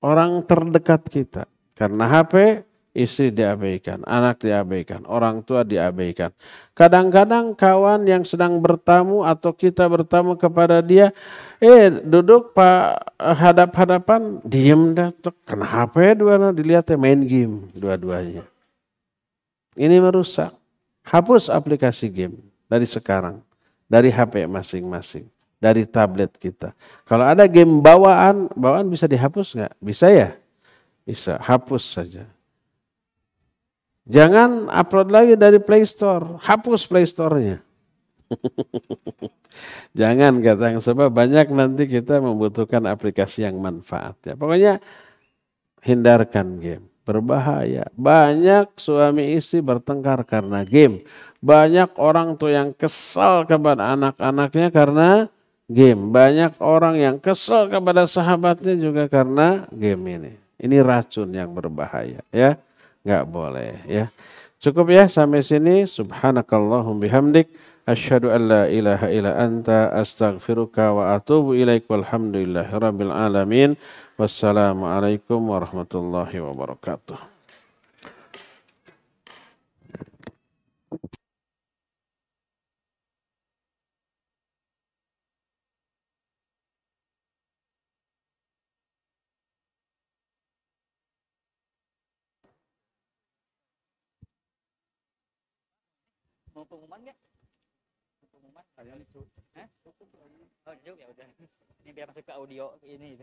orang terdekat kita. Karena HP, istri diabaikan, anak diabaikan, orang tua diabaikan. Kadang-kadang kawan yang sedang bertamu atau kita bertamu kepada dia, duduk pak hadap-hadapan, diem dah. Kena HP dua dilihatnya main game dua-duanya. Ini merusak. Hapus aplikasi game dari sekarang, dari HP masing-masing. Dari tablet kita. Kalau ada game bawaan bisa dihapus nggak? Bisa ya? Bisa, hapus saja. Jangan upload lagi dari Play Store, hapus Play Store-nya. Jangan kata sebab banyak nanti kita membutuhkan aplikasi yang manfaat. Ya. Pokoknya hindarkan game, berbahaya. Banyak suami istri bertengkar karena game. Banyak orang tuh yang kesal kepada anak-anaknya karena game. Banyak orang yang kesal kepada sahabatnya juga karena game ini. Ini racun yang berbahaya ya. Enggak boleh ya. Cukup ya sampai sini. Subhanakallahum bihamdik. Asyhadu an la ilaha illa anta astaghfiruka wa atubu ilaik. Walhamdulillahi rabbil alamin. Wassalamualaikum warahmatullahi wabarakatuh. Mau pengumuman nggak? Pengumuman kalian itu? Oh, ya udah. Ini biar masuk ke audio ini.